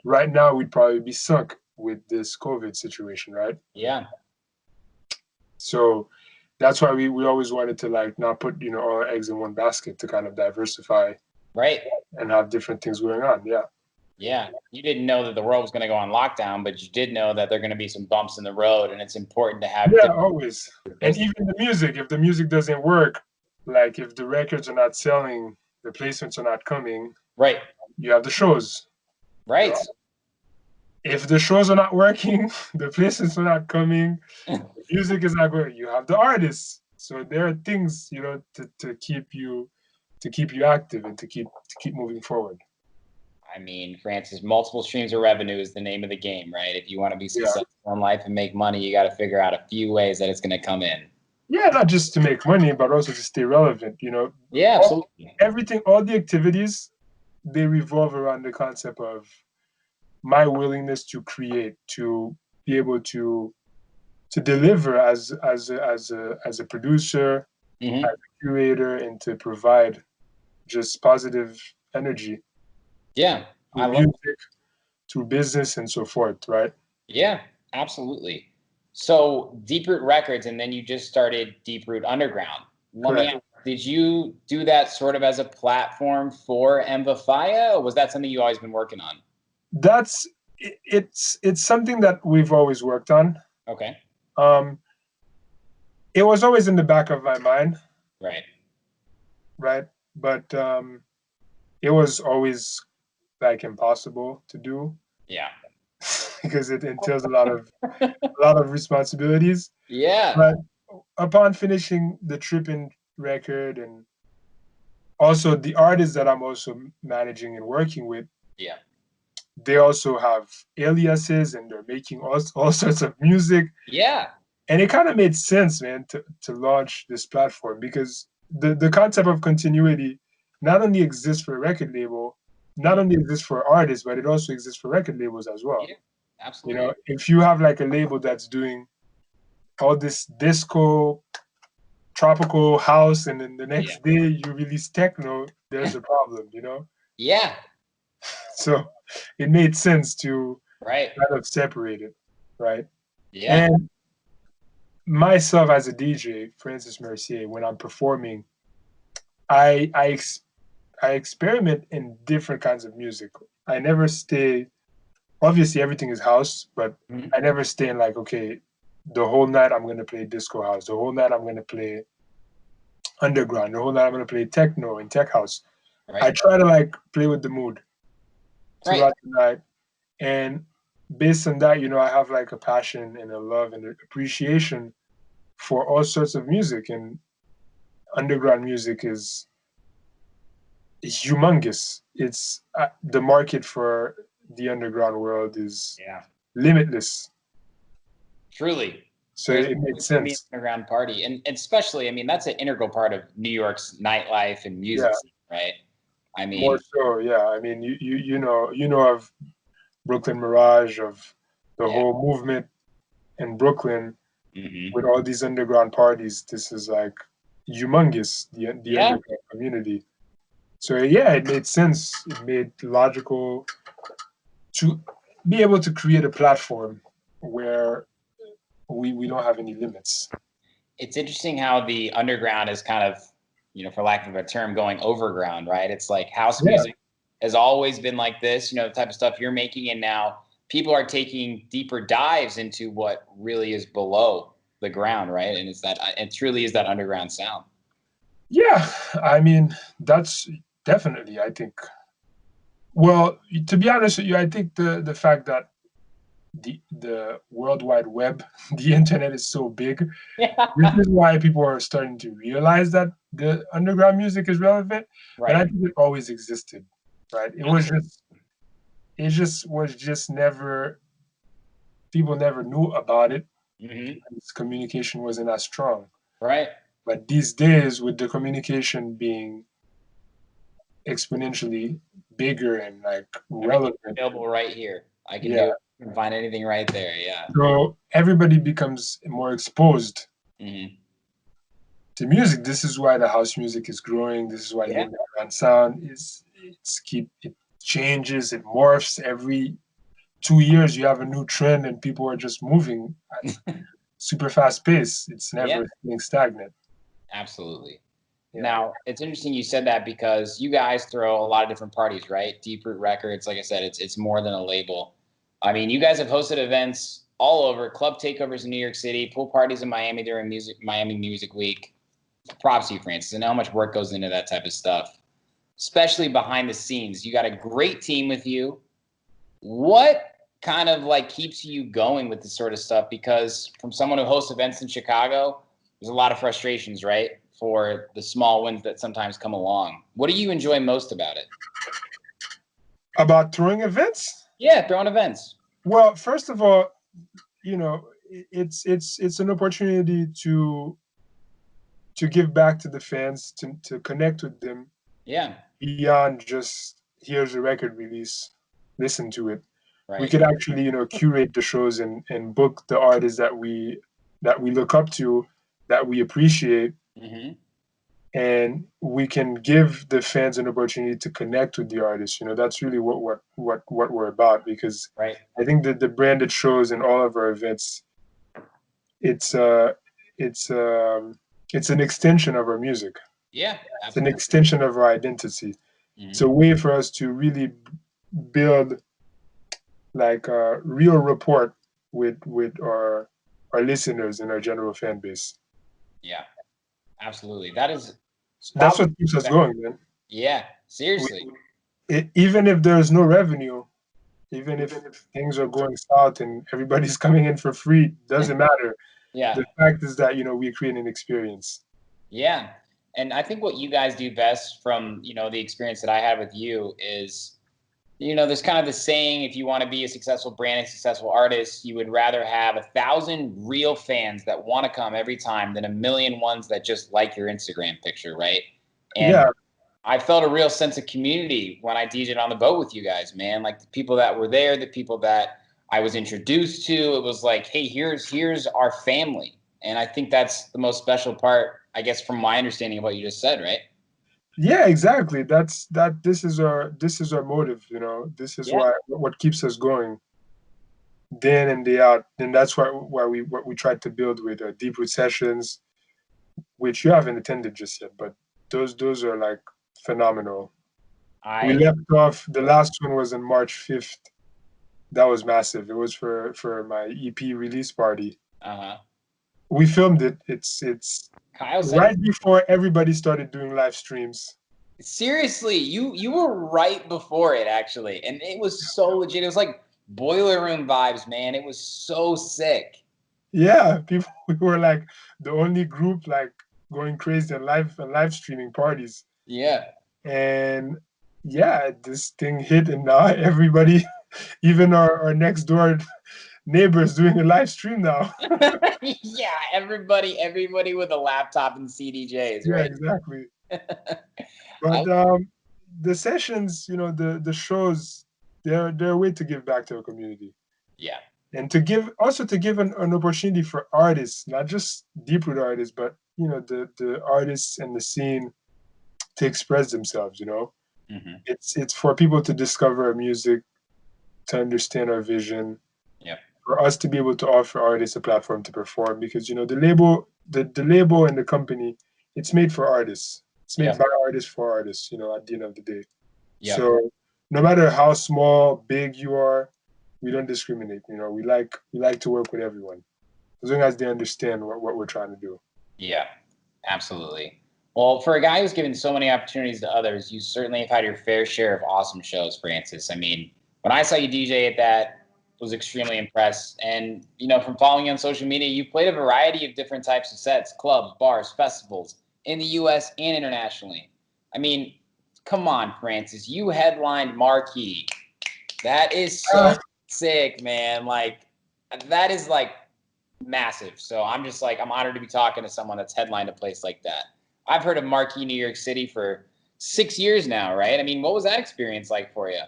right now we'd probably be sunk with this COVID situation, right? Yeah. So that's why we always wanted to like not put all our eggs in one basket, to kind of diversify, right, and have different things going on. Yeah, you didn't know that the world was going to go on lockdown, but you did know that there are going to be some bumps in the road, and it's important to have. Always. And even the music, if the music doesn't work, like if the records are not selling, the placements are not coming, right, you have the shows, right. If the shows are not working, the placements are not coming, the music is not going, you have the artists. So there are things, to keep you active and to keep moving forward. I mean, Francis, multiple streams of revenue is the name of the game, right? If you want to be successful in life and make money, you got to figure out a few ways that it's going to come in. Yeah, not just to make money, but also to stay relevant, Yeah, absolutely. Everything, all the activities, they revolve around the concept of my willingness to create, to be able to deliver as a producer, as a curator, and to provide just positive energy. Yeah, through music, through business, and so forth, right? Yeah, absolutely. So Deep Root Records, and then you just started Deep Root Underground. Let me ask, did you do that sort of as a platform for Envafaya, or was that something you always been working on? It's something that we've always worked on. Okay. It was always in the back of my mind. Right. But it was always like impossible to do. Yeah. Because it entails a lot of responsibilities. Yeah. But upon finishing the Trippin' record, and also the artists that I'm also managing and working with, they also have aliases and they're making all sorts of music. Yeah. And it kind of made sense, man, to launch this platform, because the concept of continuity not only exists for a record label, not only exists for artists, but it also exists for record labels as well. Yeah, absolutely. If you have like a label that's doing all this disco, tropical house, and then the next day you release techno, there's a problem, you know? Yeah. So it made sense to Right. kind of separate it, right? Yeah. And myself as a DJ, Francis Mercier, when I'm performing, I experiment in different kinds of music. I never stay. Obviously, everything is house, but Mhm. I never stay in like, okay, the whole night I'm gonna play disco house. The whole night I'm gonna play underground. The whole night I'm gonna play techno and tech house. I Right. try to like play with the mood Right. throughout the night, and based on that, you know, I have like a passion and a love and an appreciation for all sorts of music, and underground music is humongous. It's the market for the underground world is Yeah. limitless. Truly. So There's it made always gonna be an sense. underground party. And especially, I mean, that's an integral part of New York's nightlife and music Yeah, scene, right? I more mean, so. Yeah, I mean, you know of Brooklyn Mirage, of the yeah. whole movement in Brooklyn Hmm. with all these underground parties. This is like humongous, the Yeah. underground community. So yeah, it made sense. It made logical to be able to create a platform where we don't have any limits. It's interesting how the underground is kind of, for lack of a term, going overground, right? It's like house Yeah, music has always been like this, the type of stuff you're making. And now people are taking deeper dives into what really is below the ground, right? And it truly is that underground sound. yeah. I mean, that's definitely. I think. Well, to be honest with you, I think the fact that the World Wide Web, the internet is so big. Yeah. This is why people are starting to realize that the underground music is relevant. But I Right. think it always existed, right? It just was just never, people never knew about it. Hmm. Because communication wasn't as strong. Right. But these days, with the communication being exponentially bigger and like Everything's relevant, available right here. I can yeah. do it. I can find anything right there. Yeah. So everybody becomes more exposed Hmm. to music. This is why the house music is growing. This is why the Yeah. underground sound it changes, it morphs every 2 years. You have a new trend, and people are just moving at super fast pace. It's Yeah. never staying stagnant. Absolutely. Yeah, Now, it's interesting you said that because you guys throw a lot of different parties, right? Deep Root Records, like I said, it's more than a label. I mean, you guys have hosted events all over, club takeovers in New York City, pool parties in Miami during Miami Music Week. Props to you, Francis. I know how much work goes into that type of stuff, especially behind the scenes. You got a great team with you. What kind of like keeps you going with this sort of stuff? Because from someone who hosts events in Chicago, there's a lot of frustrations, right? For the small wins that sometimes come along. What do you enjoy most about it? about throwing events. Yeah, throwing events. Well, first of all, it's an opportunity to give back to the fans, to connect with them Yeah, beyond just here's a record release, listen to it. We right. could actually, curate the shows and book the artists that we look up to, that we appreciate, Hmm. and we can give the fans an opportunity to connect with the artists. That's really what we're about, because Right. I think that the branded shows and all of our events, it's uh it's um it's an extension of our music. Yeah, It's an absolutely. extension of our identity. It's Hmm. a way for us to really build like a real rapport with our listeners and our general fan base. Yeah, absolutely. That is That's probably what keeps us that. going, man. Yeah, We, seriously. even if there's no revenue, even if things are going south and everybody's coming in for free, doesn't matter. Yeah. The fact is that we create an experience. Yeah. And I think what you guys do best from, the experience that I had with you is, there's kind of the saying, if you want to be a successful brand, a successful artist, you would rather have 1,000 real fans that want to come every time than a million ones that just like your Instagram picture, right? And Yeah, I felt a real sense of community when I DJed on the boat with you guys, man. Like the people that were there, the people that I was introduced to, it was like, hey, here's our family. And I think that's the most special part I guess from my understanding of what you just said, right? Yeah, exactly. This is our motive, This is Yeah. why what keeps us going day in and day out. And that's why what we tried to build with Deep Root Sessions, which you haven't attended just yet, but those are like phenomenal. We left off, the last one was on March 5th. That was massive. It was for my EP release party. Uh-huh. We filmed it. It's Kyle said, right before everybody started doing live streams. seriously, you were right before it actually, and it was so legit. It was like boiler room vibes, man. It was so sick. Yeah, people we were like the only group like going crazy and live streaming parties. Yeah. And yeah, this thing hit, and now everybody, even our next door neighbors, doing a live stream now. Yeah, everybody with a laptop and CDJs, Yeah, right? exactly. But the sessions, the shows, they're a way to give back to our community. Yeah. And to give an opportunity for artists, not just deep root artists, but the artists and the scene to express themselves. Mm-hmm. It's for people to discover our music, to understand our vision. Yeah. For us to be able to offer artists a platform to perform, because the label and the company, it's made for artists. It's made by artists for artists. At the end of the day. Yeah. So no matter how small, big you are, we don't discriminate. We like to work with everyone, as long as they understand what we're trying to do. Yeah, absolutely. Well, for a guy who's given so many opportunities to others, you certainly have had your fair share of awesome shows, Francis. I mean, when I saw you DJ at that, was extremely impressed. And, from following you on social media, you played a variety of different types of sets, clubs, bars, festivals, in the U.S. and internationally. I mean, come on, Francis. You headlined Marquee. That is so sick, man. Like, that is, like, massive. So I'm honored to be talking to someone that's headlined a place like that. I've heard of Marquee, New York City for 6 years now, right? I mean, what was that experience like for you?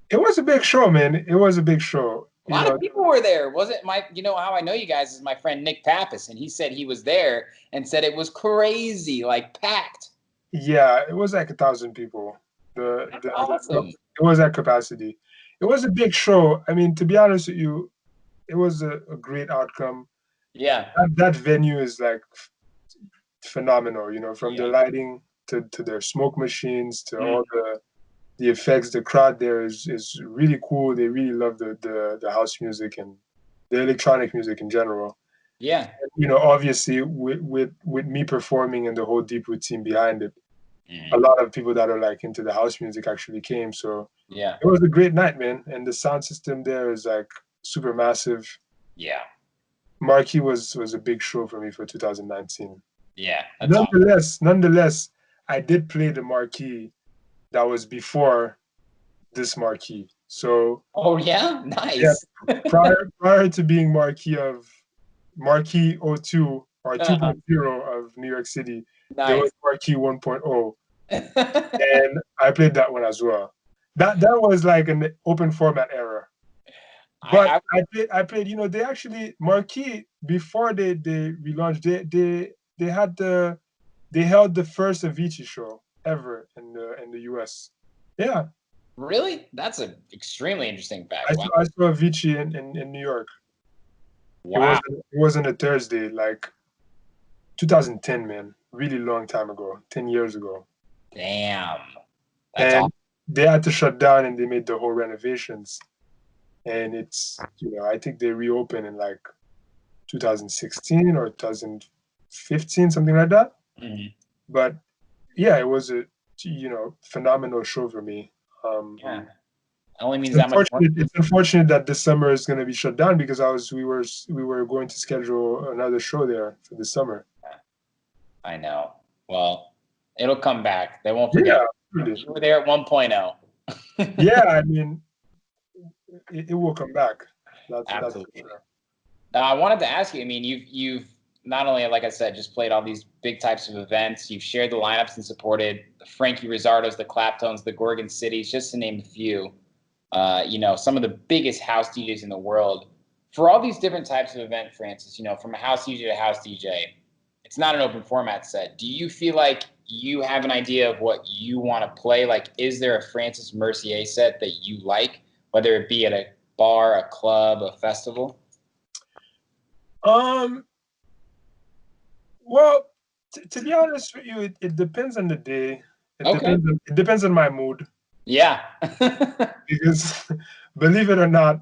It was a big show, man. It was a big show. A lot of people were there. Wasn't how I know you guys is my friend Nick Pappas, and he said he was there and said it was crazy, like packed. Yeah, it was like 1,000 people. Awesome. It was at capacity. It was a big show. I mean, to be honest with you, it was a great outcome. Yeah. That venue is like phenomenal, from the lighting to their smoke machines to all the effects. The crowd there is really cool. They really love the house music and the electronic music in general. Yeah. And, obviously with me performing and the whole Deep Root team behind it, a lot of people that are like into the house music actually came. So yeah, it was a great night, man. And the sound system there is like super massive. Yeah. Marquee was a big show for me for 2019. Yeah. Nonetheless, I did play the Marquee that was before this Marquee. So oh yeah, nice. Yeah, prior to being Marquee 02 or 2.0 of New York City, there was Marquee 1.0. And I played that one as well. That was like an open format era. But I played, they actually Marquee before they relaunched, they held the first Avicii show ever in the US. Yeah. Really? That's an extremely interesting fact. I saw Avicii in New York. Wow. It wasn't a Thursday, like 2010, man. Really long time ago, 10 years ago. Damn. That's awesome. They had to shut down and they made the whole renovations. And it's, I think they reopened in like 2016 or 2015, something like that. Mm-hmm. But yeah, it was a, phenomenal show for me. Yeah. It only means that much. It's unfortunate that this summer is going to be shut down because we were going to schedule another show there for the summer. I know. Well, it'll come back. They won't forget. Yeah, you were there at 1.0. Yeah, I mean, it will come back. Absolutely. That's for sure. I wanted to ask you. I mean, you've not only, like I said, just played all these big types of events. You've shared the lineups and supported the Frankie Rizzardos, the Claptones, the Gorgon Cities, just to name a few. Some of the biggest house DJs in the world. For all these different types of event, Francis, from a house DJ to house DJ, it's not an open format set. Do you feel like you have an idea of what you want to play? Like, is there a Francis Mercier set that you like, whether it be at a bar, a club, a festival? Well, to be honest with you, it depends on the day. Okay. It depends on my mood. Yeah. Because believe it or not,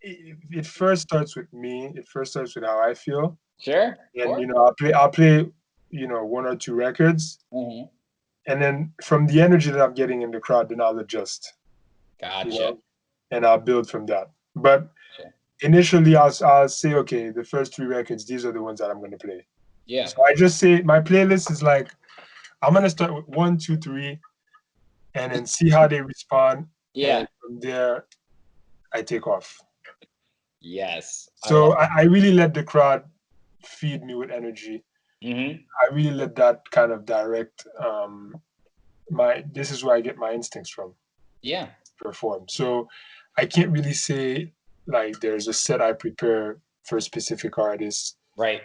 it first starts with me. It first starts with how I feel, Sure. and I'll play, one or two records, Mm-hmm. and then from the energy that I'm getting in the crowd, then I'll adjust, Gotcha. and I'll build from that. But Gotcha. initially, I'll say, okay, the first three records, these are the ones that I'm going to play. Yeah. So I just say my playlist is like, I'm going to start with 1, 2, 3, and then see how they respond. Yeah. And from there, I take off. Yes. So I really let the crowd feed me with energy. Mm-hmm. I really let that kind of direct this is where I get my instincts from. Yeah. Perform. So I can't really say like there's a set I prepare for a specific artist. Right.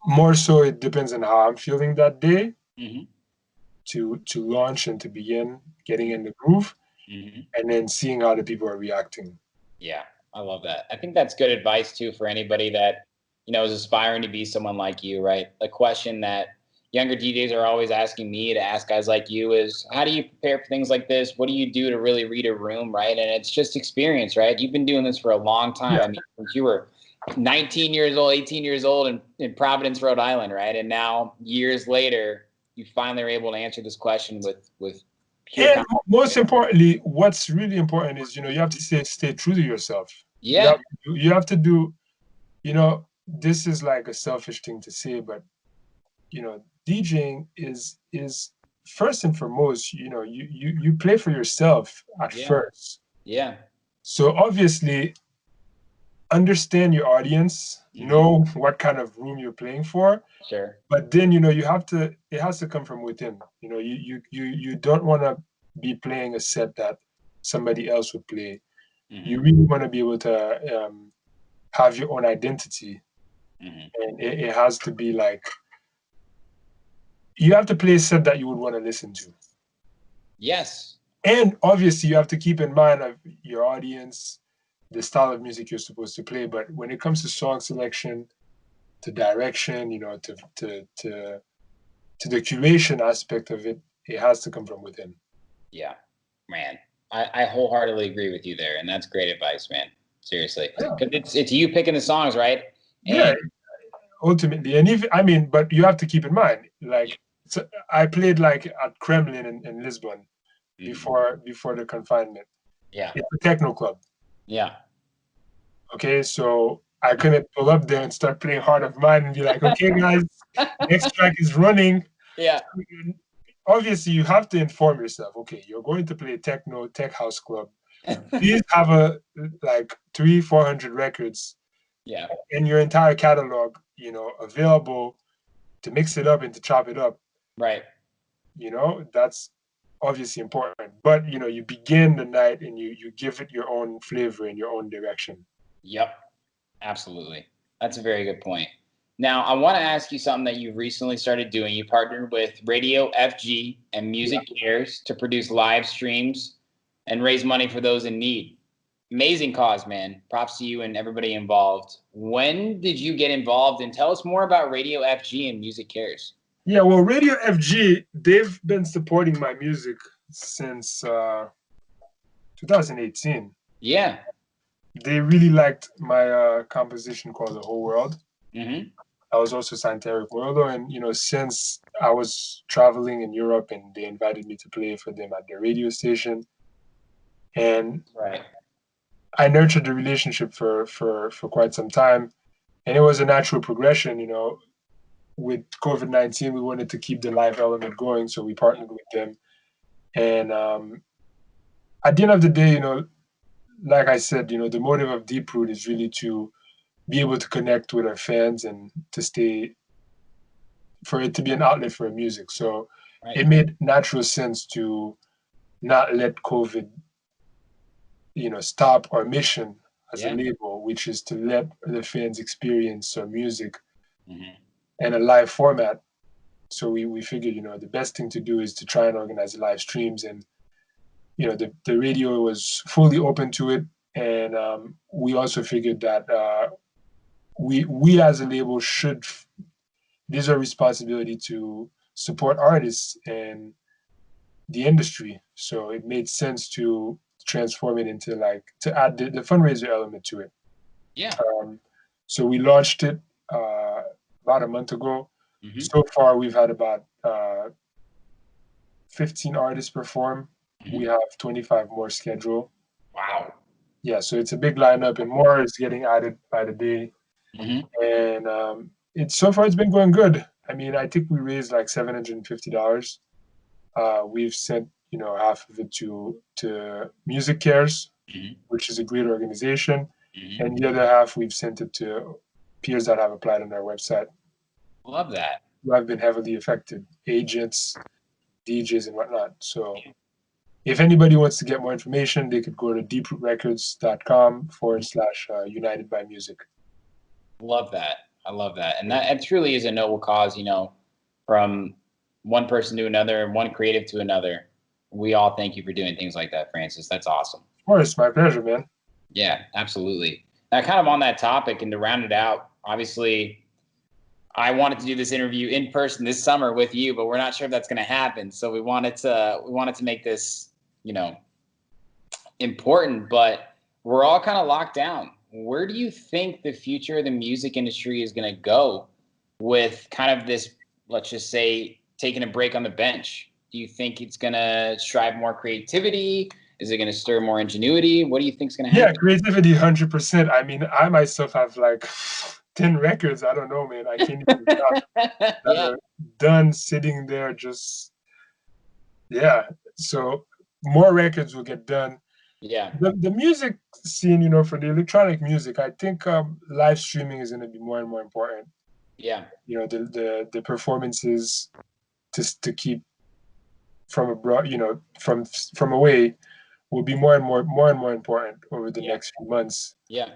More so it depends on how I'm feeling that day. Mm-hmm. To launch and to begin getting in the groove, Mm-hmm. and then seeing how the people are reacting. Yeah, I love that. I think that's good advice too for anybody that, is aspiring to be someone like you, right? A question that younger DJs are always asking me to ask guys like you is, how do you prepare for things like this? What do you do to really read a room, right? And it's just experience, right? You've been doing this for a long time. Yeah. I mean, since you were 19 years old, 18 years old in Providence, Rhode Island, right? And now years later, you finally are able to answer this question with pure and most importantly, what's really important is, you have to stay true to yourself. Yeah. You have to do, this is like a selfish thing to say, but DJing is first and foremost, you play for yourself at first. Yeah. So obviously understand your audience, know what kind of room you're playing for. Sure. But then, it has to come from within. You don't want to be playing a set that somebody else would play. Mm-hmm. You really want to be able to have your own identity. Mm-hmm. And it has to be like, you have to play a set that you would want to listen to. Yes. And obviously you have to keep in mind of your audience, the style of music you're supposed to play. But when it comes to song selection, to direction, to the curation aspect of it, it has to come from within. Yeah, man, I wholeheartedly agree with you there, and that's great advice, man. Seriously, because it's you picking the songs, right? And ultimately, and but you have to keep in mind, like, so I played like at Kremlin in Lisbon before the confinement. Yeah, it's a techno club. Yeah. Okay, so I couldn't pull up there and start playing Heart of Mine and be like, okay, guys, next track is running. Yeah. Obviously, you have to inform yourself. Okay, you're going to play techno, tech house club. Please have like 300-400 records. Yeah. In your entire catalog, available to mix it up and to chop it up. Right. That's obviously important. But you begin the night and you give it your own flavor and your own direction. Yep. Absolutely. That's a very good point. Now, I want to ask you something that you've recently started doing. You partnered with Radio FG and Music Cares to produce live streams and raise money for those in need. Amazing cause, man. Props to you and everybody involved. When did you get involved? And tell us more about Radio FG and Music Cares. Yeah, well, Radio FG, they've been supporting my music since 2018. Yeah. They really liked my composition called The Whole World. Mm-hmm. I was also signed to Eric Murillo, and since I was traveling in Europe, and they invited me to play for them at their radio station, and I nurtured the relationship for quite some time, and it was a natural progression. With COVID-19, we wanted to keep the live element going, so we partnered with them, and at the end of the day, like I said, the motive of Deep Root is really to be able to connect with our fans and for it to be an outlet for music. So it made natural sense to not let COVID, stop our mission as a label, which is to let the fans experience our music and a live format. So we figured, the best thing to do is to try and organize live streams. And, the radio was fully open to it. And we also figured that we as a label there's a responsibility to support artists and the industry. So it made sense to transform it into to add the fundraiser element to it. Yeah. So we launched it about a month ago. Mm-hmm. So far, we've had about 15 artists perform. Mm-hmm. We have 25 more scheduled. Wow. Yeah, so it's a big lineup, and more is getting added by the day. Mm-hmm. And so far it's been going good. I mean, I think we raised like $750. We've sent half of it to Music Cares, Mm-hmm. which is a great organization, Mm-hmm. and the other half we've sent it to peers that have applied on our website. Love that. Who have been heavily affected, agents, DJs, and whatnot. So if anybody wants to get more information, they could go to deeprootrecords.com/United by Music. Love that. I love that. And that truly is a noble cause, from one person to another and one creative to another. We all thank you for doing things like that, Francis. That's awesome. Of course, my pleasure, man. Yeah, absolutely. Now, kind of on that topic, and to round it out, obviously, I wanted to do this interview in person this summer with you, but we're not sure if that's going to happen. So we wanted to make this, important, but we're all kind of locked down. Where do you think the future of the music industry is going to go with kind of this, let's just say, taking a break on the bench? Do you think it's going to strive more creativity? Is it going to stir more ingenuity? What do you think is going to happen? Yeah, creativity, 100%. I mean, I myself have like 10 records. I don't know, man. I can't even count that are done sitting there just, yeah. So more records will get done. Yeah. The music scene, for the electronic music, I think live streaming is going to be more and more important. Yeah. The performances to keep from abroad, from away will be more and more important over the next few months. Yeah.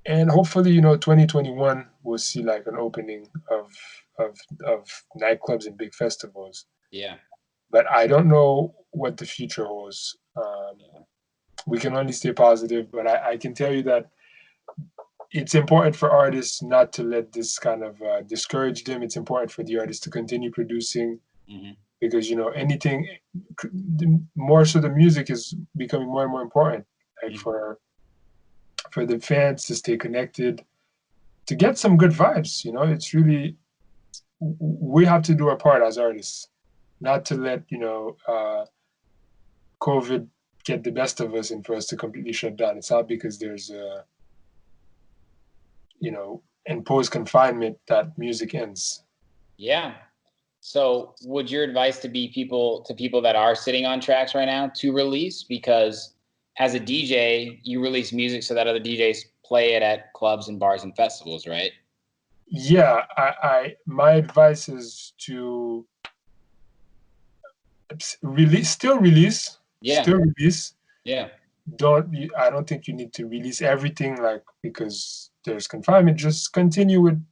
And hopefully, 2021 we'll see like an opening of nightclubs and big festivals. Yeah. But I don't know what the future holds. We can only stay positive, but I can tell you that it's important for artists not to let this kind of discourage them. It's important for the artists to continue producing, because anything more so the music is becoming more and more important, like for the fans to stay connected, to get some good vibes. It's really, we have to do our part as artists, not to let COVID get the best of us and for us to completely shut down. It's not because there's imposed confinement that music ends. Yeah. So would your advice to people that are sitting on tracks right now to release? Because as a DJ, you release music so that other DJs play it at clubs and bars and festivals, right? Yeah, my advice is to still release. Yeah. Still release. Yeah. I don't think you need to release everything because there's confinement. Just continue with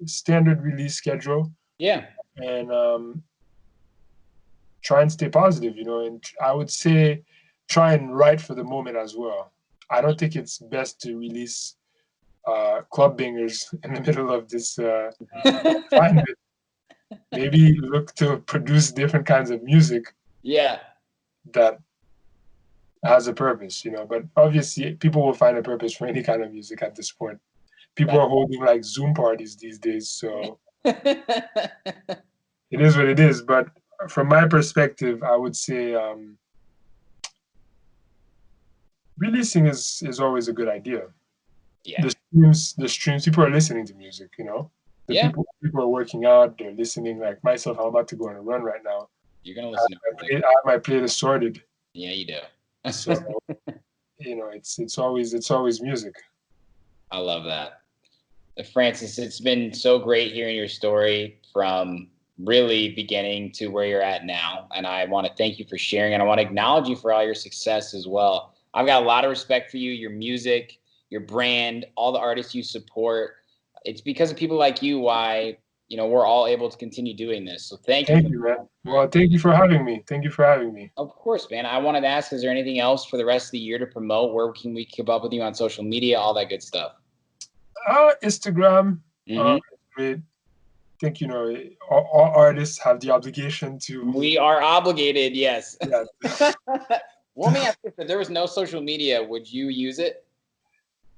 standard release schedule. Yeah. And try and stay positive, and I would say try and write for the moment as well. I don't think it's best to release club bangers in the middle of this confinement. Maybe look to produce different kinds of music. Yeah. That has a purpose, but obviously people will find a purpose for any kind of music at this point. People are holding like Zoom parties these days, so it is what it is. But from my perspective, I would say releasing is always a good idea. Yeah. The streams, people are listening to music, People are working out, they're listening. Like myself, I'm about to go on a run right now. You're gonna listen to I have my playlist sorted. Yeah, you do. So it's always music. I love that. Francis, it's been so great hearing your story from really beginning to where you're at now. And I want to thank you for sharing, and I want to acknowledge you for all your success as well. I've got a lot of respect for you, your music, your brand, all the artists you support. It's because of people like you why, we're all able to continue doing this. So thank you. Thank you, man. Well, thank you for having me. Thank you for having me. Of course, man. I wanted to ask, is there anything else for the rest of the year to promote? Where can we keep up with you on social media, all that good stuff? Instagram is great. I think, all artists have the obligation to. We are obligated, yes. Yeah. Well, let me ask you, if there was no social media, would you use it?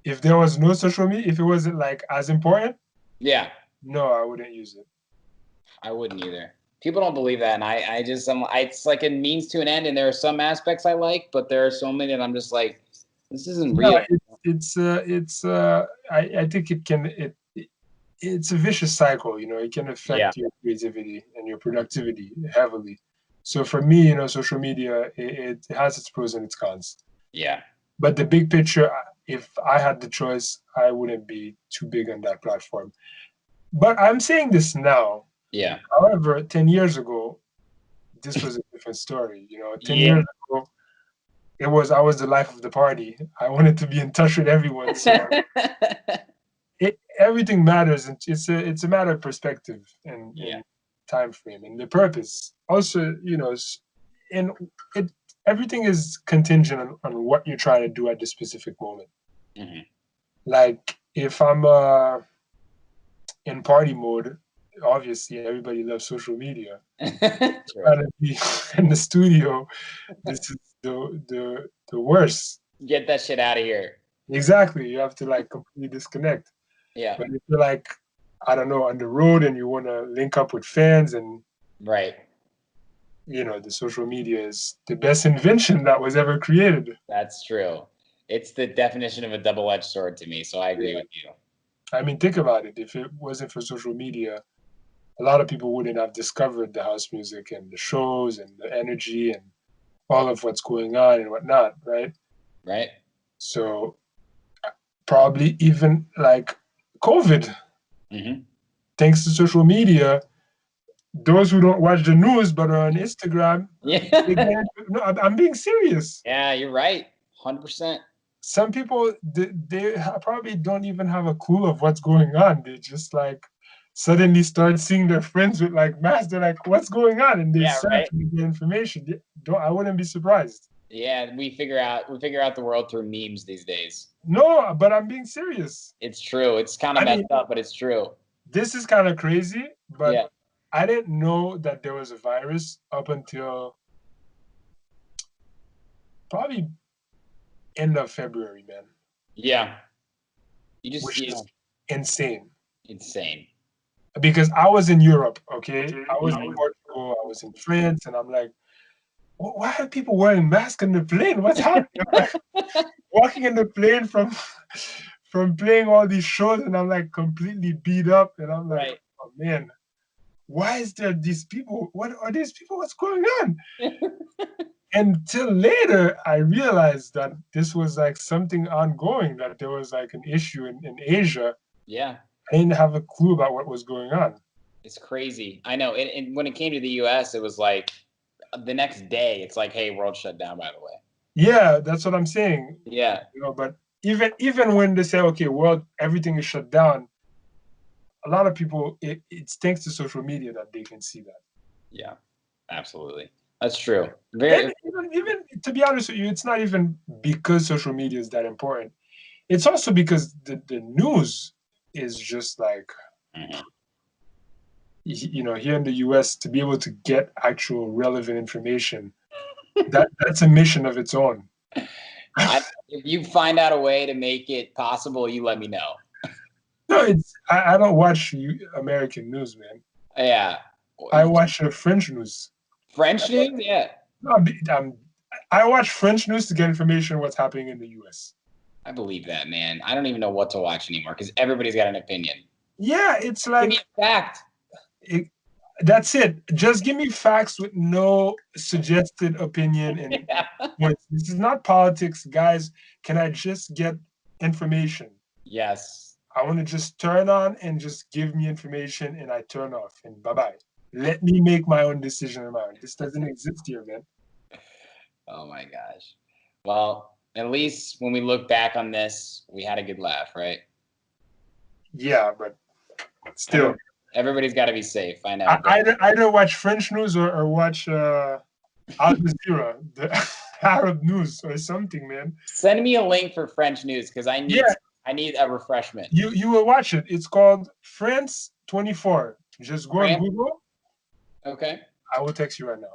If there was no social media, if it wasn't like as important, Yeah. no, I wouldn't use it. I wouldn't either. People don't believe that, and it's like a means to an end, and there are some aspects I like, but there are so many that I'm just like, this isn't real. I think it's a vicious cycle. It can affect your creativity and your productivity heavily. So for me, social media, it has its pros and its cons. Yeah. But the big picture, if I had the choice, I wouldn't be too big on that platform. But I'm saying this now. Yeah. However, 10 years ago, this was a different story. 10 years ago, I was the life of the party. I wanted to be in touch with everyone. So everything matters, and it's a matter of perspective and time frame and the purpose. Also, everything is contingent on what you're trying to do at the specific moment. Mm-hmm. Like if I'm in party mode, obviously everybody loves social media. Trying to be in the studio, this is the worst. Get that shit out of here. Exactly. You have to completely disconnect. Yeah. But if you're I don't know, on the road and you want to link up with fans and right. The social media is the best invention that was ever created. That's true. It's the definition of a double-edged sword to me, so I agree with you. I mean, think about it. If it wasn't for social media, a lot of people wouldn't have discovered the house music and the shows and the energy and all of what's going on and whatnot, right? Right. So probably even COVID, thanks to social media, those who don't watch the news but are on Instagram, no, I'm being serious. Yeah, you're right. 100%. Some people, they probably don't even have a clue of what's going on. They just suddenly start seeing their friends with masks. They're like, what's going on? And they search and get information. I wouldn't be surprised. Yeah, we figure out the world through memes these days. No, but I'm being serious. It's true. It's kind of messed up, but it's true. This is kind of crazy, but I didn't know that there was a virus up until probably end of February, man. Yeah. Which is insane. Insane. Because I was in Europe, okay? I was in Portugal, I was in France, and I'm like, why are people wearing masks on the plane? What's happening? Walking in the plane from playing all these shows, and I'm completely beat up, and I'm like, oh man, why is there these people? What are these people? What's going on? Until later, I realized that this was something ongoing, that there was an issue in Asia. Yeah. I didn't have a clue about what was going on. It's crazy. I know. And when it came to the US, it was the next day, it's hey, world shut down, by the way. Yeah, that's what I'm saying. Yeah. But even when they say, okay, world, everything is shut down, a lot of people, it's thanks to social media that they can see that. Yeah, absolutely. That's true. Even to be honest with you, it's not even because social media is that important. It's also because the news is just here in the US, to be able to get actual relevant information, that's a mission of its own. If you find out a way to make it possible, you let me know. No, I don't watch American news, man. Yeah. I watch French news. French news? Yeah. No, I watch French news to get information on what's happening in the US. I believe that, man. I don't even know what to watch anymore because everybody's got an opinion. Yeah, it's give me a fact. That's it. Just give me facts with no suggested opinion. And this is not politics, guys. Can I just get information? Yes. I want to just turn on and just give me information, and I turn off, and bye-bye. Let me make my own decision on my own. This doesn't exist here, man. Oh, my gosh. Well, at least when we look back on this, we had a good laugh, right? Yeah, but Still, Everybody's got to be safe. I know. either watch French news or watch Al Jazeera, the Arab news or something, man. Send me a link for French news because I need a refreshment. You will watch it. It's called France 24. Just go on Google. Okay. I will text you right now.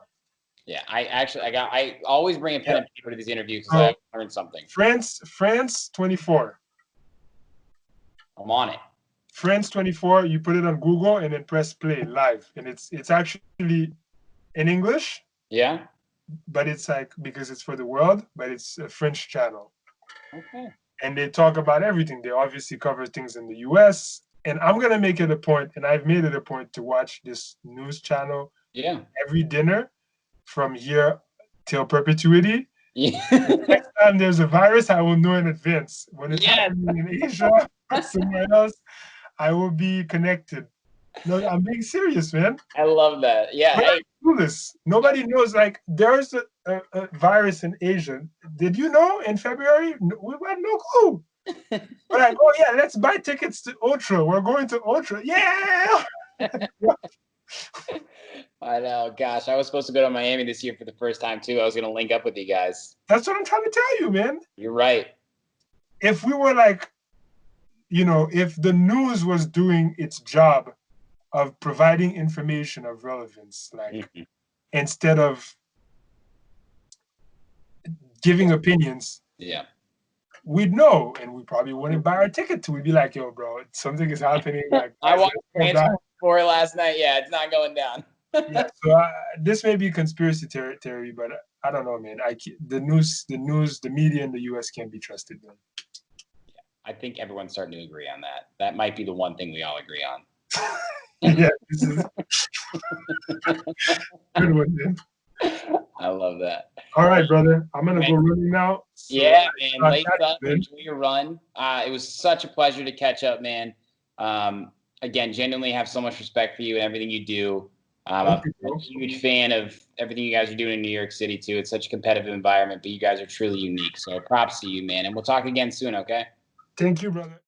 Yeah, I always bring a pen and paper to these interviews because I learned something. France 24. I'm on it. France 24. You put it on Google and then press play live, and it's actually in English. Yeah. But it's like because it's for the world, but it's a French channel. Okay. And they talk about everything. They obviously cover things in the U.S. And I'm gonna make it a point, and I've made it a point to watch this news channel. Yeah. Every dinner from here till perpetuity. Yeah. Next time there's a virus, I will know in advance. When it's happening in Asia or somewhere else, I will be connected. No, I'm being serious, man. I love that. Yeah. Hey. Clueless. Nobody knows. Like there's a virus in Asia. Did you know in February? We had no clue. We're like, oh yeah, let's buy tickets to Ultra. We're going to Ultra. Yeah. I know. Gosh, I was supposed to go to Miami this year for the first time too. I was going to link up with you guys. That's what I'm trying to tell you, man. You're right. If we were like, if the news was doing its job of providing information of relevance, like instead of giving opinions, we'd know, and we probably wouldn't buy our ticket to. We'd be like, "Yo, bro, something is happening." Like I watched Transformers 4 last night. Yeah, it's not going down. Yeah, so this may be conspiracy theory, but I don't know, man. The news, the media in the U.S. can't be trusted, man. Yeah, I think everyone's starting to agree on that. That might be the one thing we all agree on. Yeah, this is good one, man. I love that. All right, brother. I'm gonna go running now. So yeah, man. Lace up. Enjoy your run. It was such a pleasure to catch up, man. Again, genuinely have so much respect for you and everything you do. I'm a huge fan of everything you guys are doing in New York City too. It's such a competitive environment, but you guys are truly unique. So props to you, man. And we'll talk again soon, okay? Thank you, brother.